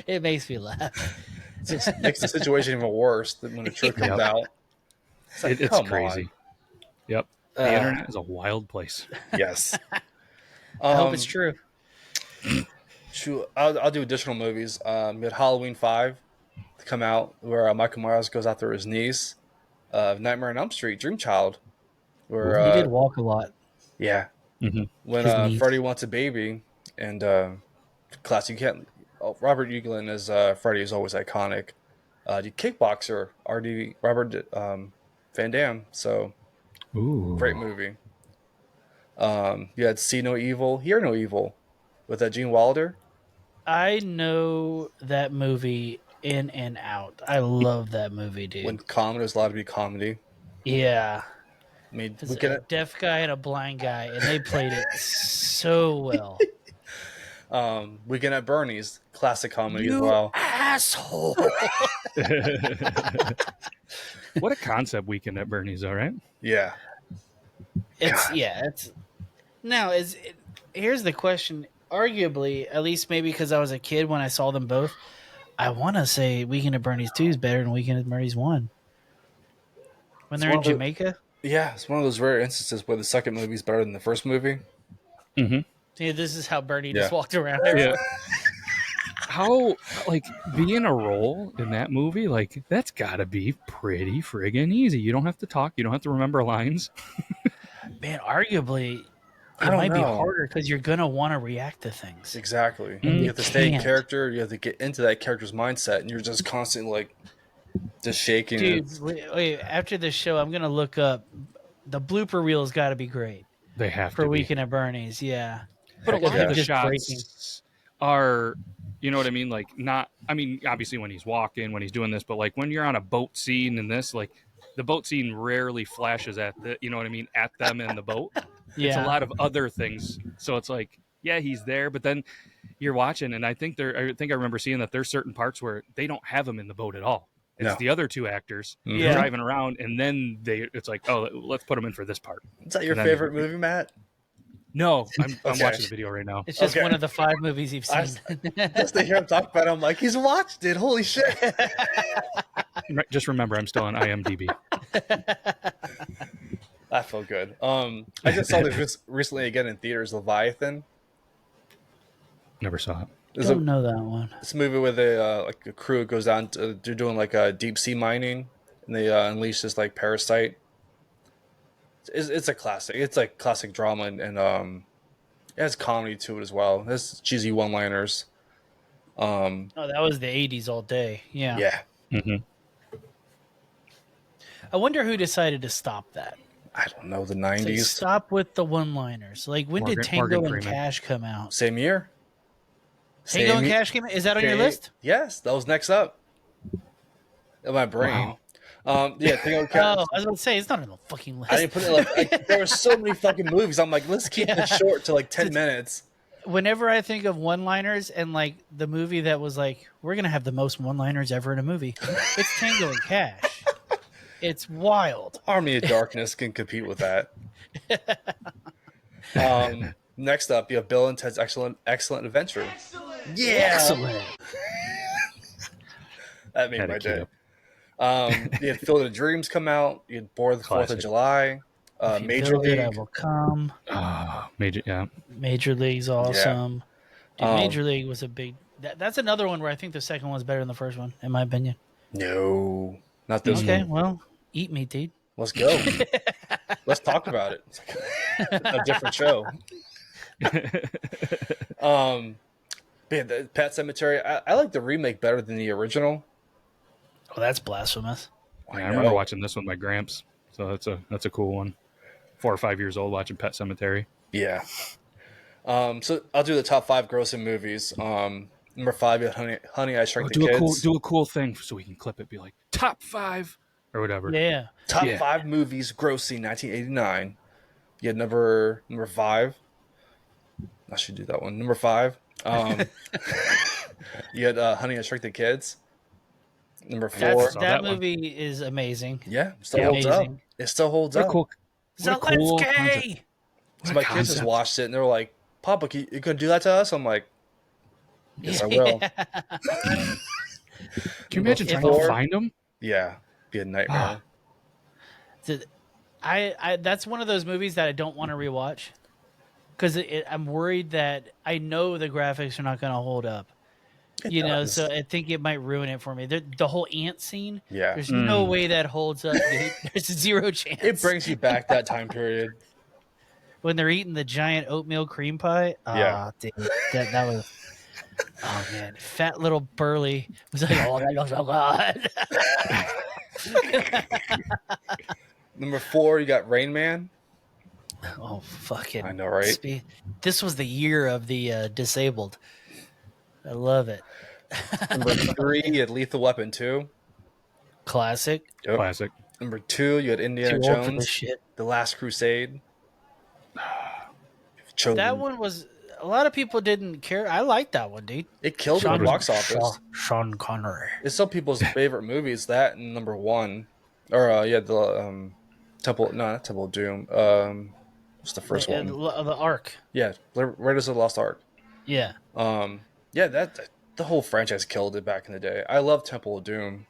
It makes me laugh. It just makes the situation even worse than when the truth comes Yep. out. It's like, It's come crazy. on. Yep. The internet is a wild place. Yes. I hope it's true. I'll do additional movies. We had Halloween 5 to come out, where Michael Myers goes after his niece. Nightmare on Elm Street, Dream Child. Where He did walk a lot. yeah, Mm-hmm. when His niece. Freddy wants a baby, and class, you can't. Robert Englund as Freddy is always iconic. The kickboxer, Robert Van Dam. So Ooh. great movie. You had See No Evil, Hear No Evil, with Gene Wilder. I know that movie in and out. I love that movie, dude. When comedy was allowed to be comedy. Yeah. I mean, It's a deaf guy and a blind guy, and they played it so well. Weekend at Bernie's, classic comedy as well. Asshole. What a concept, Weekend at Bernie's, all right? Yeah. Here's the question. Arguably, at least maybe because I was a kid when I saw them both, I want to say Weekend at Bernie's 2 is better than Weekend at Bernie's 1. When they're in Jamaica? Yeah, it's one of those rare instances where the second movie is better than the first movie. Mm-hmm. Yeah, this is how Bernie just walked around. Yeah. How, like, being a role in that movie, like, that's got to be pretty friggin' easy. You don't have to talk. You don't have to remember lines. Man, arguably, I it don't might be know. harder because you're going to want to react to things. Exactly. And You have to stay in can't. character. You have to get into that character's mindset, and you're just constantly, like, just shaking. Dude, wait, after this show, I'm going to look up. The blooper reel's got to be great They have for to be. Weekend at Bernie's. Yeah. But a lot Yeah. of the Just shots breaking. are, you know what I mean? Like, not, I mean, obviously when he's walking, when he's doing this, but like when you're on a boat scene in this, like the boat scene rarely flashes at the, you know what I mean, at them in the boat. Yeah. It's a lot of other things. So it's like, yeah, he's there, but then you're watching, and I think I remember seeing that there's certain parts where they don't have him in the boat at all. It's No. the other two actors Yeah. driving around, and then it's like, oh, let's put him in for this part. Is that your And then- favorite movie, Matt? No, I'm Okay. watching the video right now. It's just Okay. one of the 5 movies you've I- seen. Just to hear him talk about it, I'm like, he's watched it. Holy shit. Just remember, I'm still on IMDb. That felt good. I just saw this recently again in theaters, Leviathan. Never saw it. There's Don't know that one. this movie where a crew goes down to, they're doing like a deep sea mining, and they unleash this like parasite. It's a classic. It's like classic drama, and it has comedy to it as well. There's cheesy one-liners. Oh, that was the 80s all day. Yeah. Yeah, Mm-hmm. I wonder who decided to stop that. I don't know, the So 90s, stop with the one-liners. Like, when did Tango Morgan and Freeman. Cash come out? same year. Tango and Same- Cash came out? Is that on your Okay. list? Yes, that was next up in my brain. Yeah, Tango and Cash. Oh, I was going to say, it's not on the fucking list. I didn't put it like there were so many fucking movies. I'm like, let's keep it short to like 10 minutes. Whenever I think of one-liners and, like, the movie that was like, we're going to have the most one-liners ever in a movie, it's Tango and Cash. It's wild. Army of Darkness can compete with that. Next up, you have Bill and Ted's Excellent Adventure. Yeah, Excellent. that made Had my it queued day. up. You had Field of Dreams come out. You had Board of the 4th of Classic. July. If you Major build it, I League. will come. Major League's awesome. Dude, Major League was a big. That's another one where I think the second one's better than the first one, in my opinion. No, not this Okay, one. well, eat me, dude. Let's go. Let's talk about it. It's like a different show. Man, the Pet Sematary. I like the remake better than the original. Oh, that's blasphemous. I remember watching this with my Gramps, so that's a cool one. 4 or 5 years old watching Pet Sematary. Yeah. So I'll do the top 5 grossing movies. Number 5, you had Honey, I Shrunk the Kids. Do a cool thing so we can clip it. Be like top 5 or whatever. Yeah. Top 5 movies grossing 1989. You had number 5. I should do that one. Number 5. You had Honey, I Shrunk the Kids. Number 4. That movie is amazing. Yeah, still holds up. It still holds up. Cool. Zelensky! So my kids just watched it and they were like, "Papa, you gonna do that to us?" I'm like, "Yes, I will." Can you imagine trying to find them? Yeah, be a nightmare. I that's one of those movies that I don't want to rewatch because I'm worried that I know the graphics are not going to hold up. So I think it might ruin it for me. The whole ant scene, there's no way that holds up. There's zero chance. It brings you back that time period. When they're eating the giant oatmeal cream pie. Dude, that was... Oh, man. Fat little Burley was like, oh, that looks so good. Number 4, you got Rain Man. Oh, fucking... I know, right? This was the year of the disabled. I love it. Number 3, you had Lethal Weapon 2. Classic. Yep. Classic. Number 2, you had Indiana Jones. The Last Crusade. That one was... A lot of people didn't care. I liked that one, dude. It killed the box office. Sean Connery. It's some people's favorite movies. That and number 1. Or, the Temple... No, not Temple of Doom. What's the first one? The Ark. Yeah, Raiders of the Lost Ark. Yeah. That the whole franchise killed it back in the day. I love Temple of Doom.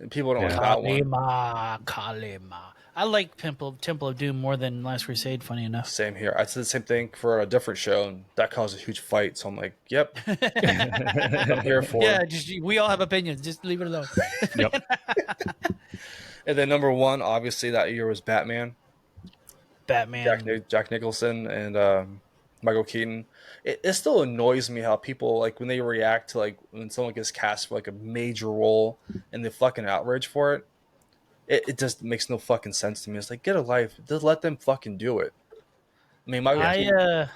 People don't like that one. Kalima. I like Temple of Doom more than Last Crusade, funny enough. Same here. I said the same thing for a different show, and that caused a huge fight. So I'm like, yep. I'm here for it. Yeah, we all have opinions. Just leave it alone. Yep. And then number 1, obviously, that year was Batman. Jack Nicholson and Michael Keaton. It still annoys me how people, like, when they react to, like, when someone gets cast for, like, a major role and they fucking outrage for it. It just makes no fucking sense to me. It's like, get a life. Just let them fucking do it. I mean, Michael Keaton...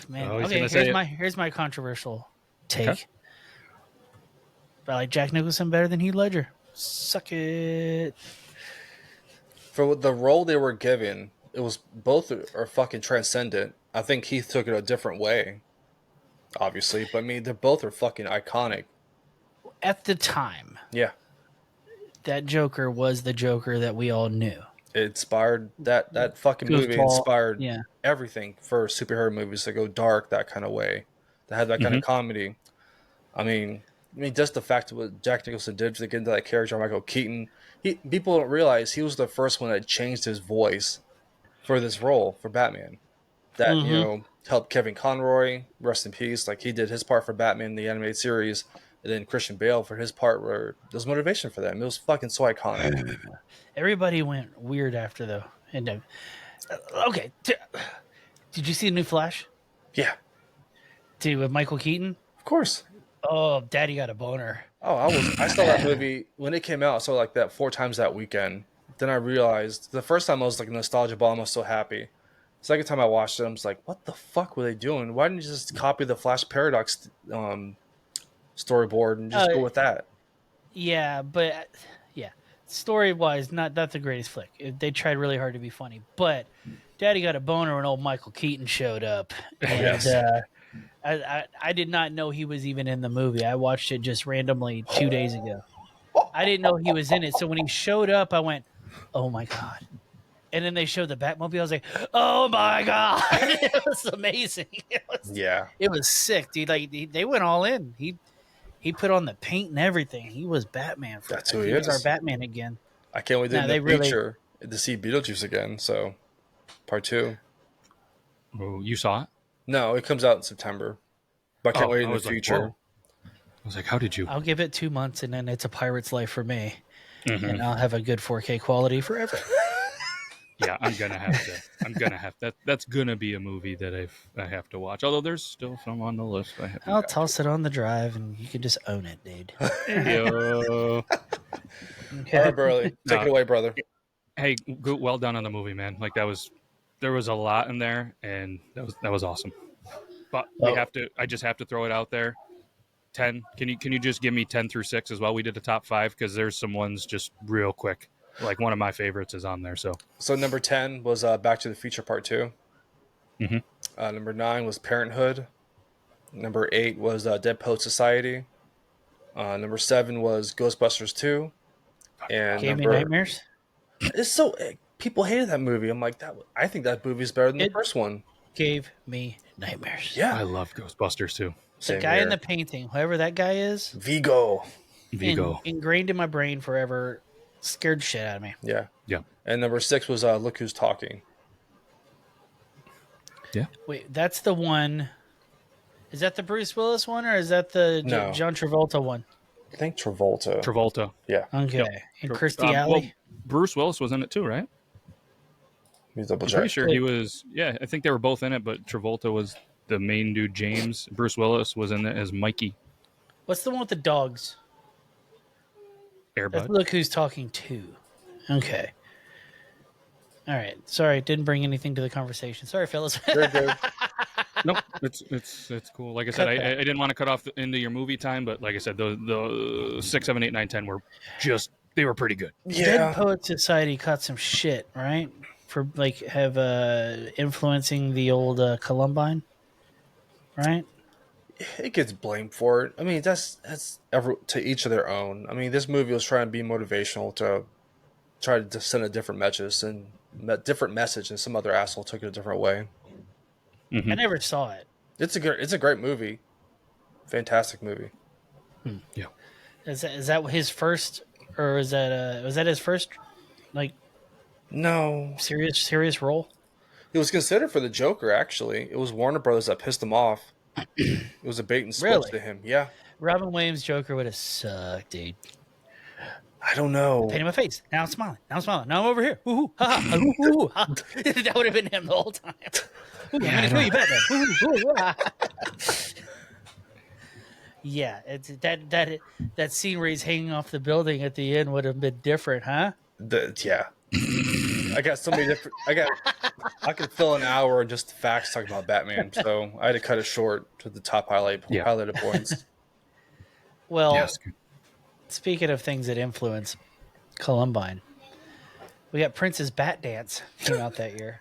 man. Okay, here's my controversial take. Okay. I like Jack Nicholson better than Heath Ledger. Suck it. For the role they were given, it was both are fucking transcendent. I think Heath took it a different way, obviously. But I mean, they both are fucking iconic. At the time, yeah, that Joker was the Joker that we all knew. It inspired that fucking movie inspired everything for superhero movies that go dark that kind of way, that had that kind of comedy. I mean, just the fact of what Jack Nicholson did to get into that character, Michael Keaton. People don't realize he was the first one that changed his voice for this role for Batman. That helped Kevin Conroy, rest in peace. Like, he did his part for Batman in the animated series. And then Christian Bale for his part, where there's motivation for them. It was fucking so iconic. Everybody went weird after, though. And okay, did you see the new Flash? Yeah. Dude, with Michael Keaton? Of course. Oh, Daddy got a boner. Oh, I saw that movie when it came out. I saw like that 4 times that weekend. Then I realized the first time I was like nostalgia bomb. I was so happy. Second time I watched it, I was like, what the fuck were they doing? Why didn't you just copy the Flash Paradox storyboard and just go with that? Yeah, but story wise, not the greatest flick. They tried really hard to be funny, but Daddy got a boner when old Michael Keaton showed up, and I did not know he was even in the movie. I watched it just randomly 2 days ago. I didn't know he was in it, so when he showed up, I went, "Oh my god!" And then they showed the Batmobile. I was like, "Oh my god!" It was amazing. It was sick, dude. Like they went all in. He put on the paint and everything. He was Batman. That's who he is. Our Batman again. I can't wait to No, in the future to see Beetlejuice again. So, part 2. Oh, you saw it? No, it comes out in September. But I can't wait in I the was like, future. whoa. I was like, how did you? I'll give it 2 months, and then it's a pirate's life for me, Mhm. and I'll have a good 4K quality forever. Yeah, I'm gonna have to. That's gonna be a movie that I have to watch. Although there's still some on the list. I'll toss it on the drive, and you can just own it, dude. Yo. Okay. All right, Burley, take No. it away, brother. Hey, well done on the movie, man. Like there was a lot in there, and that was awesome. But I just have to throw it out there. 10. Can you just give me 10 through 6 as well? We did the top 5 because there's some ones just real quick. Like one of my favorites is on there. So number 10 was Back to the Future Part 2. Mhm. Number 9 was Parenthood. Number 8 was Dead Poet Society. Number 7 was Ghostbusters 2. And Gave me nightmares. It's so people hated that movie. I'm like, I think that movie is better than the first one. Gave me nightmares. Yeah, I love Ghostbusters too. The guy in the painting, whoever that guy is, Vigo. ingrained in my brain forever. Scared shit out of me. Yeah. Yeah. And number 6 was Look Who's Talking. Yeah. Wait, that's the one. Is that the Bruce Willis one, or is that the No. John Travolta one? I think Travolta. Travolta. Yeah. Okay. Yep. And Kirstie Alley. Bruce Willis was in it too, right? Let me double I'm check. pretty sure he was. Yeah, I think they were both in it, but Travolta was the main dude, James. Bruce Willis was in it as Mikey. What's the one with the dogs? That's Airbud. Look Who's Talking To. Okay. All right. Sorry, didn't bring anything to the conversation. Sorry, fellas. Very good. Nope, it's cool. Like I said, I didn't want to cut off into your movie time, but like I said, the 6, 7, 8, 9, 10 were they were pretty good. Dead Poet Society caught some shit, right? For influencing the old Columbine, right? It gets blamed for it. I mean, that's to each of their own. I mean, this movie was trying to be motivational to try to send a different message, and some other asshole took it a different way. Mm-hmm. I never saw it. It's a great movie, fantastic movie. Yeah. Is that his first, or was that his first, like, No, serious role? it was considered for the Joker. Actually, it was Warner Brothers that pissed him off. It was a bait and switch Really? to him. Yeah, Robin Williams' Joker would have sucked, dude. I don't know. Painted my face. Now I'm smiling. Now I'm over here. Woo-hoo. Ha ha. Woo-hoo. Ha. That would have been him the whole time. Ooh, I'm gonna kill you, Batman. Woo-hoo. Ha. Yeah, it's that scene where he's hanging off the building at the end would have been different, huh? Yeah. I got so many different. I could fill an hour on just facts talking about Batman, so I had to cut it short to the top highlighted points. Well, Yes. speaking of things that influence Columbine, we got Prince's Bat Dance came out that year.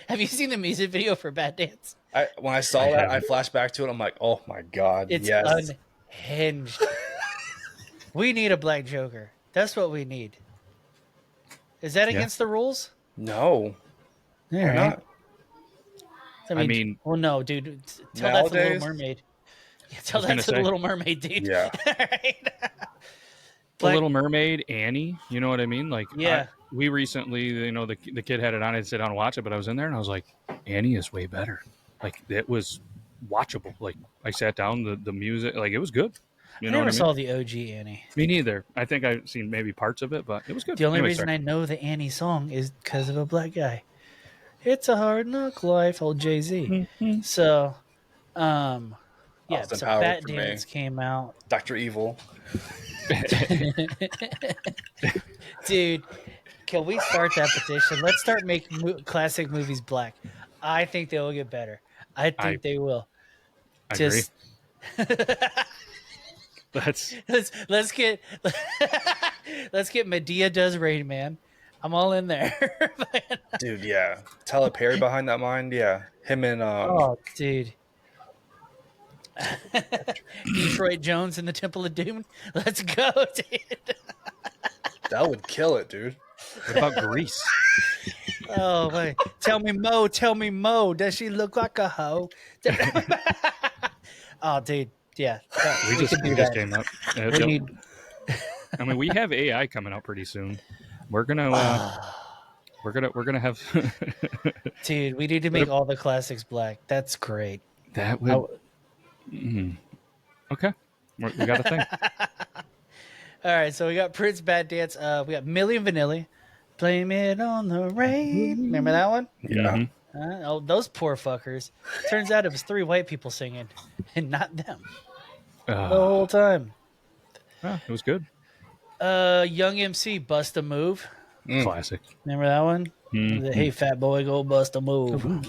Have you seen the music video for Bat Dance? When I saw that, I flashed back to it. I'm like, oh my god, It's yes. unhinged. We need a black Joker. That's what we need. Is that against the rules? No, All why not? I mean, well, no, dude. Tell that to the Little nowadays? Mermaid. Yeah, tell was that gonna to the say. Little Mermaid, dude. Yeah. Right? The Little Mermaid, Annie. You know what I mean? Like, Yeah. we recently, the kid had it on. I didn't sit down and watch it, but I was in there and I was like, Annie is way better. Like, it was watchable. Like, I sat down, the music, like, it was good. You I know never what I saw mean? the OG Annie. Me neither. I think I've seen maybe parts of it, but it was good. The only Anyway, reason sorry. I know the Annie song is because of a black guy. It's a hard knock life, old Jay-Z. So, yeah, Austin so Powers Bat for me. Dance came out. Dr. Evil. Dude, can we start that petition? Let's start making classic movies black. I think they will get better. I think they will. I Just let's get let's get Medea does Rain Man. I'm all in there. Dude, yeah. Tyler Perry behind that mind, yeah. Him and Oh, dude. Detroit Jones in the Temple of Doom. Let's go, dude. that would kill it, dude. What about Grease? Oh, wait. Tell me, Mo. Does she look like a hoe? Oh, dude. Yeah. We just can do just that. came up. We need I mean, we have AI coming out pretty soon. We're gonna have Dude, we need to make all the classics black. That's great. that would. Okay, we got a thing. All right, so we got Prince Bad Dance. We got Millie and Vanilli. Blame it on the rain. Remember that one? Yeah. Oh, those poor fuckers. Turns out it was 3 white people singing, and not them the whole time. It was good. Young MC, Bust a Move. Classic. Remember that one? Hey, fat boy, go bust a move.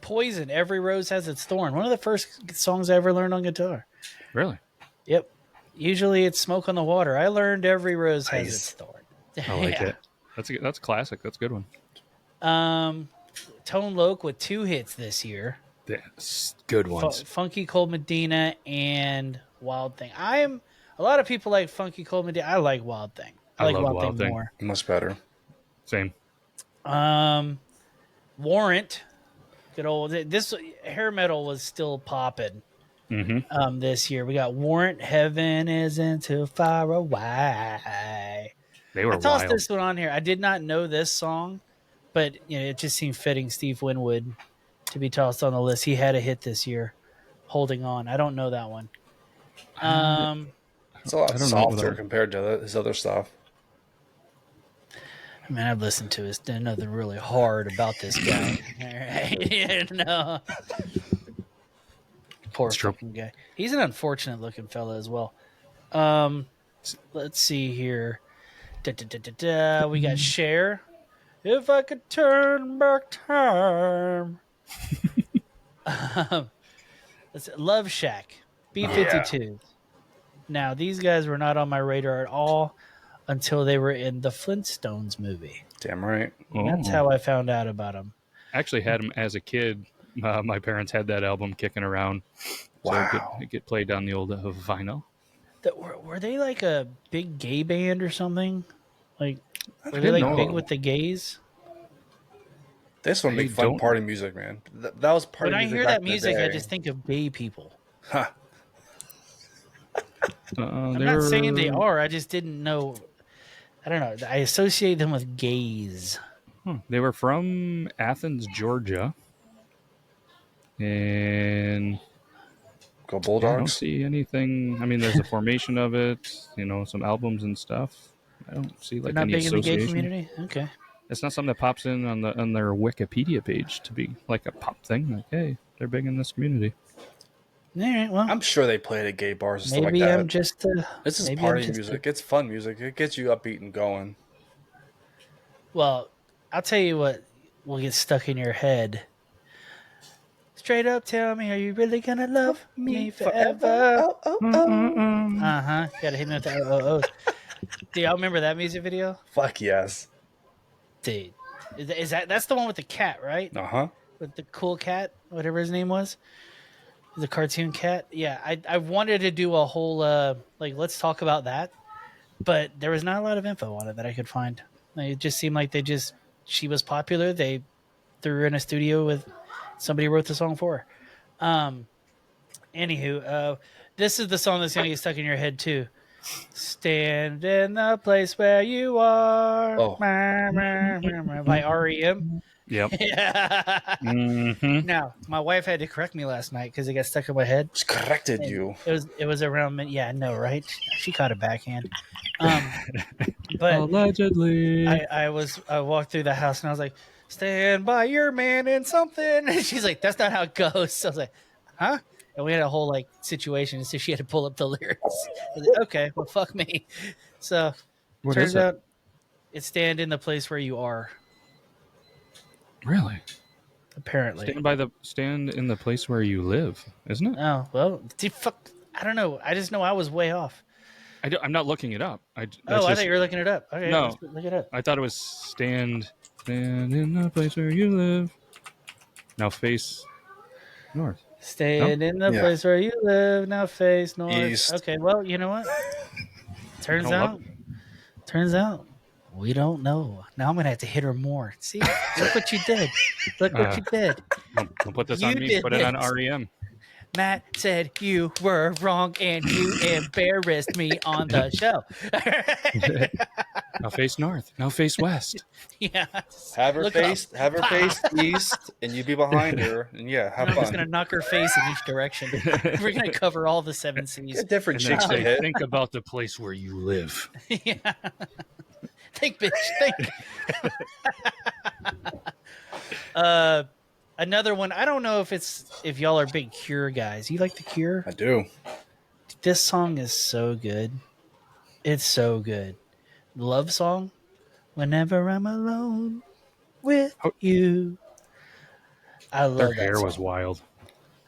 Poison, Every Rose Has Its Thorn. One of the first songs I ever learned on guitar. Really? Yep. Usually it's Smoke on the Water. I learned Every Rose Has Its Thorn. I like it. That's classic. That's a good one. Tone Loc with 2 hits this year. That's good ones. Funky Cold Medina and Wild Thing. A lot of people like Funky Cold Medina. I like Wild Thing. I like Wild Thing more. Much better. Same. Warrant. Good old. This hair metal was still popping. This year we got Warrant. Heaven Isn't Too Far Away. They were I tossed wild. this one on here. I did not know this song, but it just seemed fitting. Steve Winwood to be tossed on the list. He had a hit this year. Holding On. I don't know that one. It's a lot softer compared to his other stuff. I mean, I've listened to it. There's nothing really hard about this guy. All right. Poor fucking guy. He's an unfortunate looking fella as well. Let's see here. We got Cher. If I could turn back time. Love Shack. B-52. Now, these guys were not on my radar at all until they were in the Flintstones movie. Damn right. That's how I found out about them. Actually had them as a kid. My parents had that album kicking around. Wow. So it get played on the old vinyl. Were they like a big gay band or something? Like, were they like big with the gays? They just want to make fun party music, man. That was party music. When I hear that music, I just think of gay people. Huh. I'm not saying they are. I just didn't know. I don't know. I associate them with gays. They were from Athens, Georgia. And Go Bulldogs. I don't see anything. I mean, there's a formation of it, some albums and stuff. I don't see like any association. Not big in the gay community? Okay. It's not something that pops in on their Wikipedia page to be like a pop thing. Like, hey, they're big in this community. All right, well, I'm sure they played at gay bars and stuff like that. Maybe I'm just. This is party music. It's fun music. It gets you upbeat and going. Well, I'll tell you what will get stuck in your head. Straight up, tell me, are you really gonna love me forever? Gotta hit me with the oh. Do y'all remember that music video? Fuck yes. Dude, that's the one with the cat, right? With the cool cat, whatever his name was. The cartoon cat. Yeah, I wanted to do a whole let's talk about that, but there was not a lot of info on it that I could find. It just seemed like she was popular. They threw her in a studio with somebody wrote the song for her. Anywho, this is the song that's gonna get stuck in your head too. Stand in the place where you are. By REM. Yep. Now, my wife had to correct me last night because it got stuck in my head. She corrected you. It was around. Yeah, I know, right? She caught a backhand. But allegedly, I walked through the house and I was like, "Stand by your man and something." And she's like, "That's not how it goes." So I was like, "Huh?" And we had a whole so she had to pull up the lyrics. I was like, okay, well, fuck me. So turns out it's "Stand in the Place Where You Are." Really? Apparently. Stand in the place where you live, isn't it? Oh, well, I don't know. I just know I was way off. I'm not looking it up. I thought you were looking it up. Okay, no, look it up. I thought it was stand in the place where you live. Now face north. Stand in the place where you live. Now face north. East. Okay, well, you know what? Turns out. We don't know. Now I'm going to have to hit her more. See? Look what you did. Look what you did. Don't put this on me. Put it on REM. Matt said you were wrong and you embarrassed me on the show. Now face north. Now face west. Yeah. Have her Look face up. east, and you be behind her, and yeah, have And I'm fun. just gonna knock her face in each direction. We're gonna cover all the 7 seas. Get different And then chicks to say, hit. think about the place where you live. Yeah. Think, bitch. Think. Another one. I don't know if y'all are big Cure guys. You like the Cure? I do. This song is so good. It's so good. Love song. Whenever I'm alone with you. I love Their that hair song. was wild.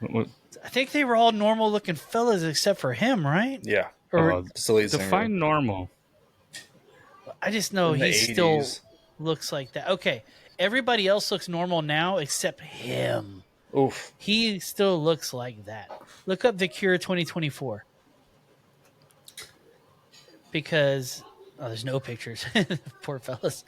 I think they were all normal looking fellas except for him, right? Yeah. Or Just the lead singer. Define normal. I just know In the he still 80s. looks like that. Okay. Everybody else looks normal now except him. Oof. He still looks like that. Look up The Cure 2024. Because there's no pictures. Poor fellas.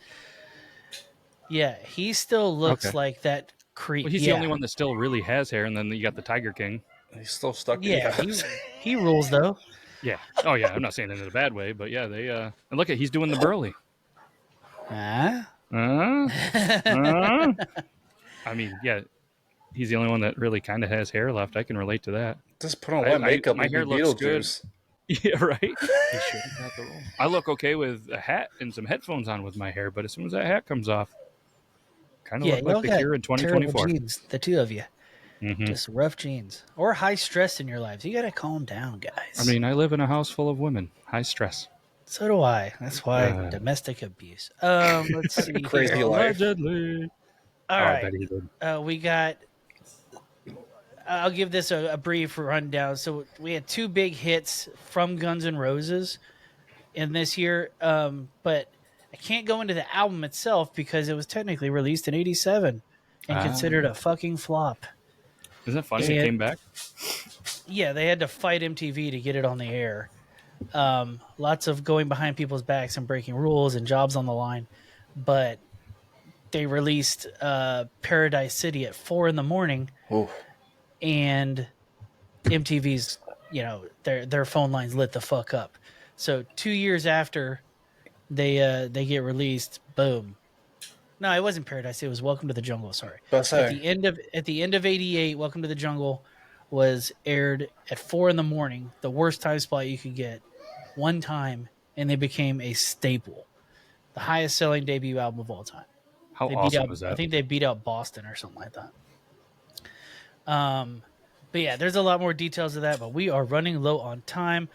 Yeah, he still looks Okay. like that creep. Well, he's the only one that still really has hair, and then you got the Tiger King. He's still stuck in Yeah, the he rules though. Yeah. Oh yeah. I'm not saying it in a bad way, but yeah, they and look at he's doing the Burley. Ah. I mean, yeah, he's the only one that really kind of has hair left. I can relate to that. Just put on white makeup my and hair be looks good. Beetlejuice. Yeah, right. He should have got the role. I look okay with a hat and some headphones on with my hair, but as soon as that hat comes off, kind of look like the Cure in terrible 2024. genes, the two of you. Mm-hmm. Just rough genes or high stress in your lives. You gotta calm down, guys. I mean, I live in a house full of women, high stress. So do I. That's why domestic abuse. Let's see. Crazy here. life. Allegedly. All I right. bet he did. We got. I'll give this a brief rundown. So we had 2 big hits from Guns N' Roses in this year, but I can't go into the album itself because it was technically released in '87 and considered a fucking flop. Isn't that funny? It came back. Yeah, they had to fight MTV to get it on the air. Lots of going behind people's backs and breaking rules and jobs on the line, but they released Paradise City at 4 a.m. Oof. and MTV's, their phone lines lit the fuck up. So 2 years after they get released, boom. No, it wasn't Paradise. It was Welcome to the Jungle. Sorry. At the end of '88, Welcome to the Jungle was aired at 4 a.m. The worst time spot you could get, one time, and they became a staple. The highest selling debut album of all time. How awesome was that? I think they beat out Boston or something like that. But yeah, there's a lot more details of that, but we are running low on time.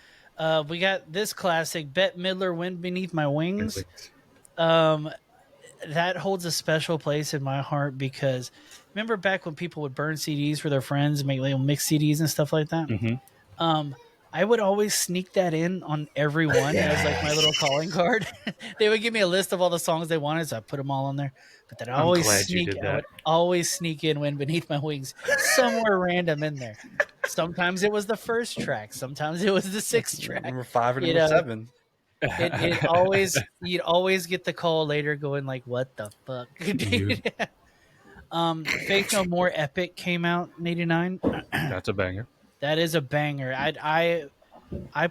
We got this classic, Bette Midler, Wind Beneath My Wings. That holds a special place in my heart because remember back when people would burn CDs for their friends, make little mix CDs and stuff like that? Mm-hmm. I would always sneak that in on every one as like my little calling card. They would give me a list of all the songs they wanted, so I put them all on there. But then I would always sneak in Wind Beneath My Wings somewhere random in there. Sometimes it was the first track, sometimes it was the 6th track. Number 5 and number 7. It always you'd always get the call later going like, what the fuck? Faith No More Epic came out in '89. That's a banger. That is a banger. I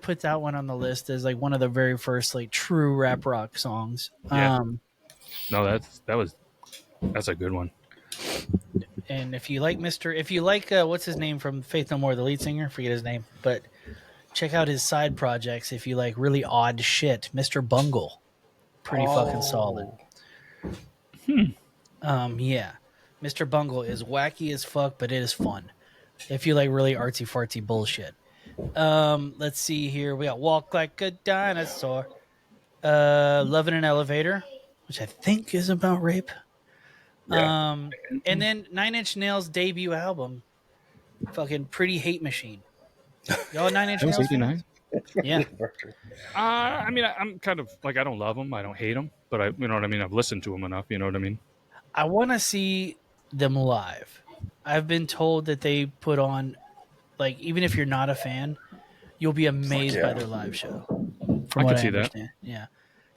put that one on the list as like one of the very first like true rap rock songs. Yeah. No, that's a good one. And if you like what's his name from Faith No More, the lead singer, forget his name, but check out his side projects if you like really odd shit. Mr. Bungle, pretty fucking solid. Yeah, Mr. Bungle is wacky as fuck, but it is fun if you like really artsy fartsy bullshit. Let's see here. We got Walk Like a Dinosaur, Love in an Elevator, which I think is about rape. Yeah. And then 9 Inch Nails' debut album, fucking Pretty Hate Machine. Y'all 9 Inch Nails? 89. Yeah. I mean, I'm kind of like I don't love them, I don't hate them, but you know what I mean. I've listened to them enough. You know what I mean. I want to see them live. I've been told that they put on, like, even if you're not a fan, you'll be amazed by their live show. I could see that. Yeah,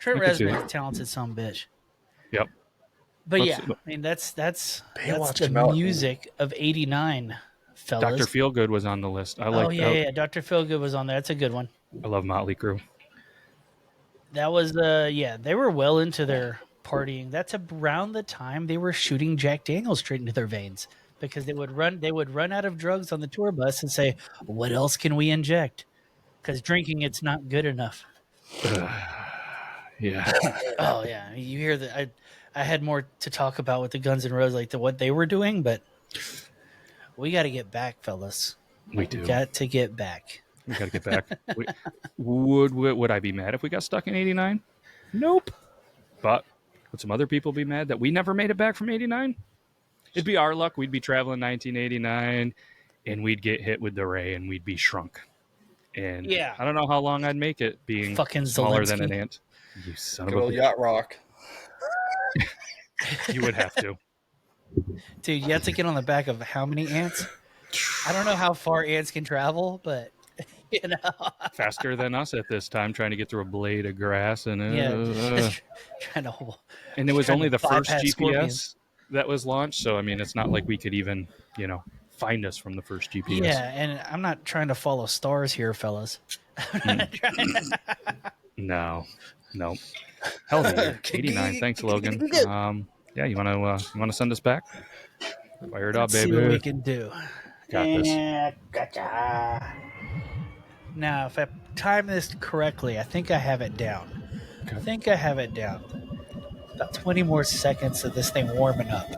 Trent Reznor's a talented son of a bitch. Yep. But I mean that's the music of '89 fellas. Dr. Feelgood was on the list. Yeah. Dr. Feelgood was on there. That's a good one. I love Motley Crue. That was they were well into their partying. That's around the time they were shooting Jack Daniels straight into their veins because they would run out of drugs on the tour bus and say, "What else can we inject?" Because drinking it's not good enough. Yeah. Oh yeah, you hear that? I had more to talk about with the Guns N' Roses, like what they were doing, but we got to get back, fellas. We do. Got to get back. We got to get back. Would I be mad if we got stuck in 89? Nope. But would some other people be mad that we never made it back from 89? It'd be our luck. We'd be traveling 1989, and we'd get hit with the ray, and we'd be shrunk. And Yeah. I don't know how long I'd make it being Fucking smaller Zelensky. than an ant. You son Good of a old bitch. yacht rock. You would have to. Dude, you have to get on the back of how many ants? I don't know how far ants can travel, but you know. Faster than us at this time, trying to get through a blade of grass. And Just trying to and it was trying only to the first bypass GPS scorpions. that was launched. So, I mean, it's not like we could even, find us from the first GPS. Yeah, and I'm not trying to follow stars here, fellas. I'm not trying to- No. Hell of a year. 89. Thanks, Logan. Yeah, you wanna send us back? Fire it up, Let's see baby. what we can do. Got this. Gotcha. Now, if I time this correctly, I think I have it down. About 20 more seconds of this thing warming up.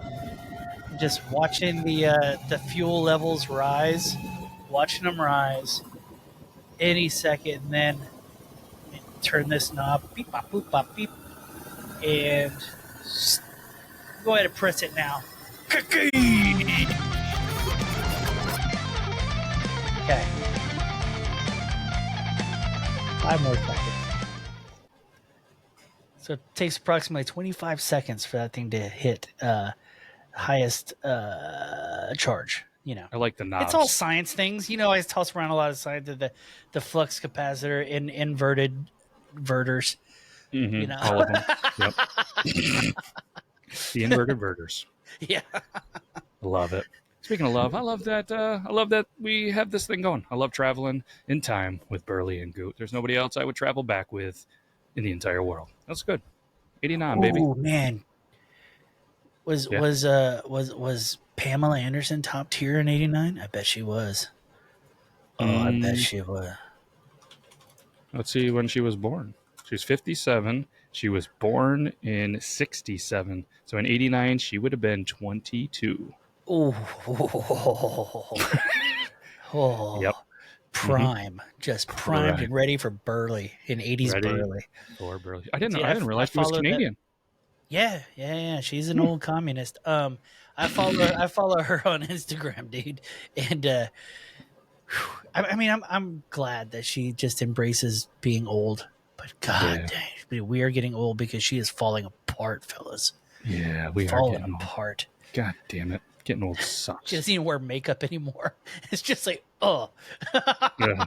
Just watching the fuel levels rise, any second, and then turn this knob, beep, bop, boop, bop, beep, and go ahead and press it now. Okay. 5 more seconds. So it takes approximately 25 seconds for that thing to hit highest charge. I like the knobs. It's all science things. I toss around a lot of science. The flux capacitor in inverted inverters. All of them. Yep. The inverted verters. Yeah. I love it. Speaking of love, I love that we have this thing going. I love traveling in time with Burley and Goot. There's nobody else I would travel back with in the entire world. That's good. 89, baby. Oh man. Was Pamela Anderson top tier in 89? I bet she was. I bet she was. Let's see when she was born. She was 57. She was born in 67. So in 89, she would have been 22. Oh. Yep. Prime. Just primed Right. and ready for Burley in 80s Ready. Burley. Or Burley. I didn't realize she I was followed Canadian. Yeah. She's an old communist. I follow her on Instagram, dude. And I'm glad that she just embraces being old. But god dang, we are getting old because she is falling apart, fellas. Yeah, we are Falling getting old. apart. God damn it. Getting old sucks. She doesn't even wear makeup anymore. It's just like, oh. Yeah.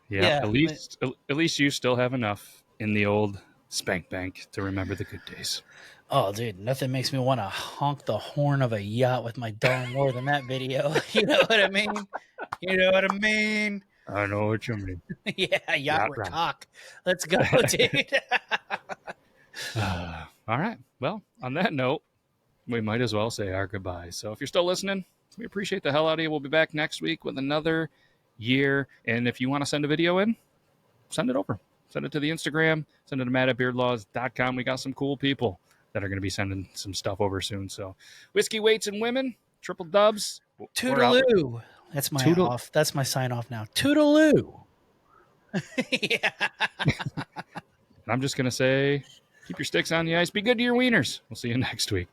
Yeah, At least you still have enough in the old spank bank to remember the good days. Oh, dude, nothing makes me want to honk the horn of a yacht with my dong more than that video. You know what I mean? I know what you mean. Yeah, yacht rock. cock. Let's go, dude. All right. Well, on that note, we might as well say our goodbyes. So if you're still listening, we appreciate the hell out of you. We'll be back next week with another year. And if you want to send a video in, send it over. Send it to the Instagram. Send it to matt@beardlaws.com. We got some cool people that are going to be sending some stuff over soon. So whiskey, weights, and women, triple dubs. Toodaloo. That's my off. That's my sign off now. Toodaloo. Yeah. And I'm just going to say, keep your sticks on the ice. Be good to your wieners. We'll see you next week.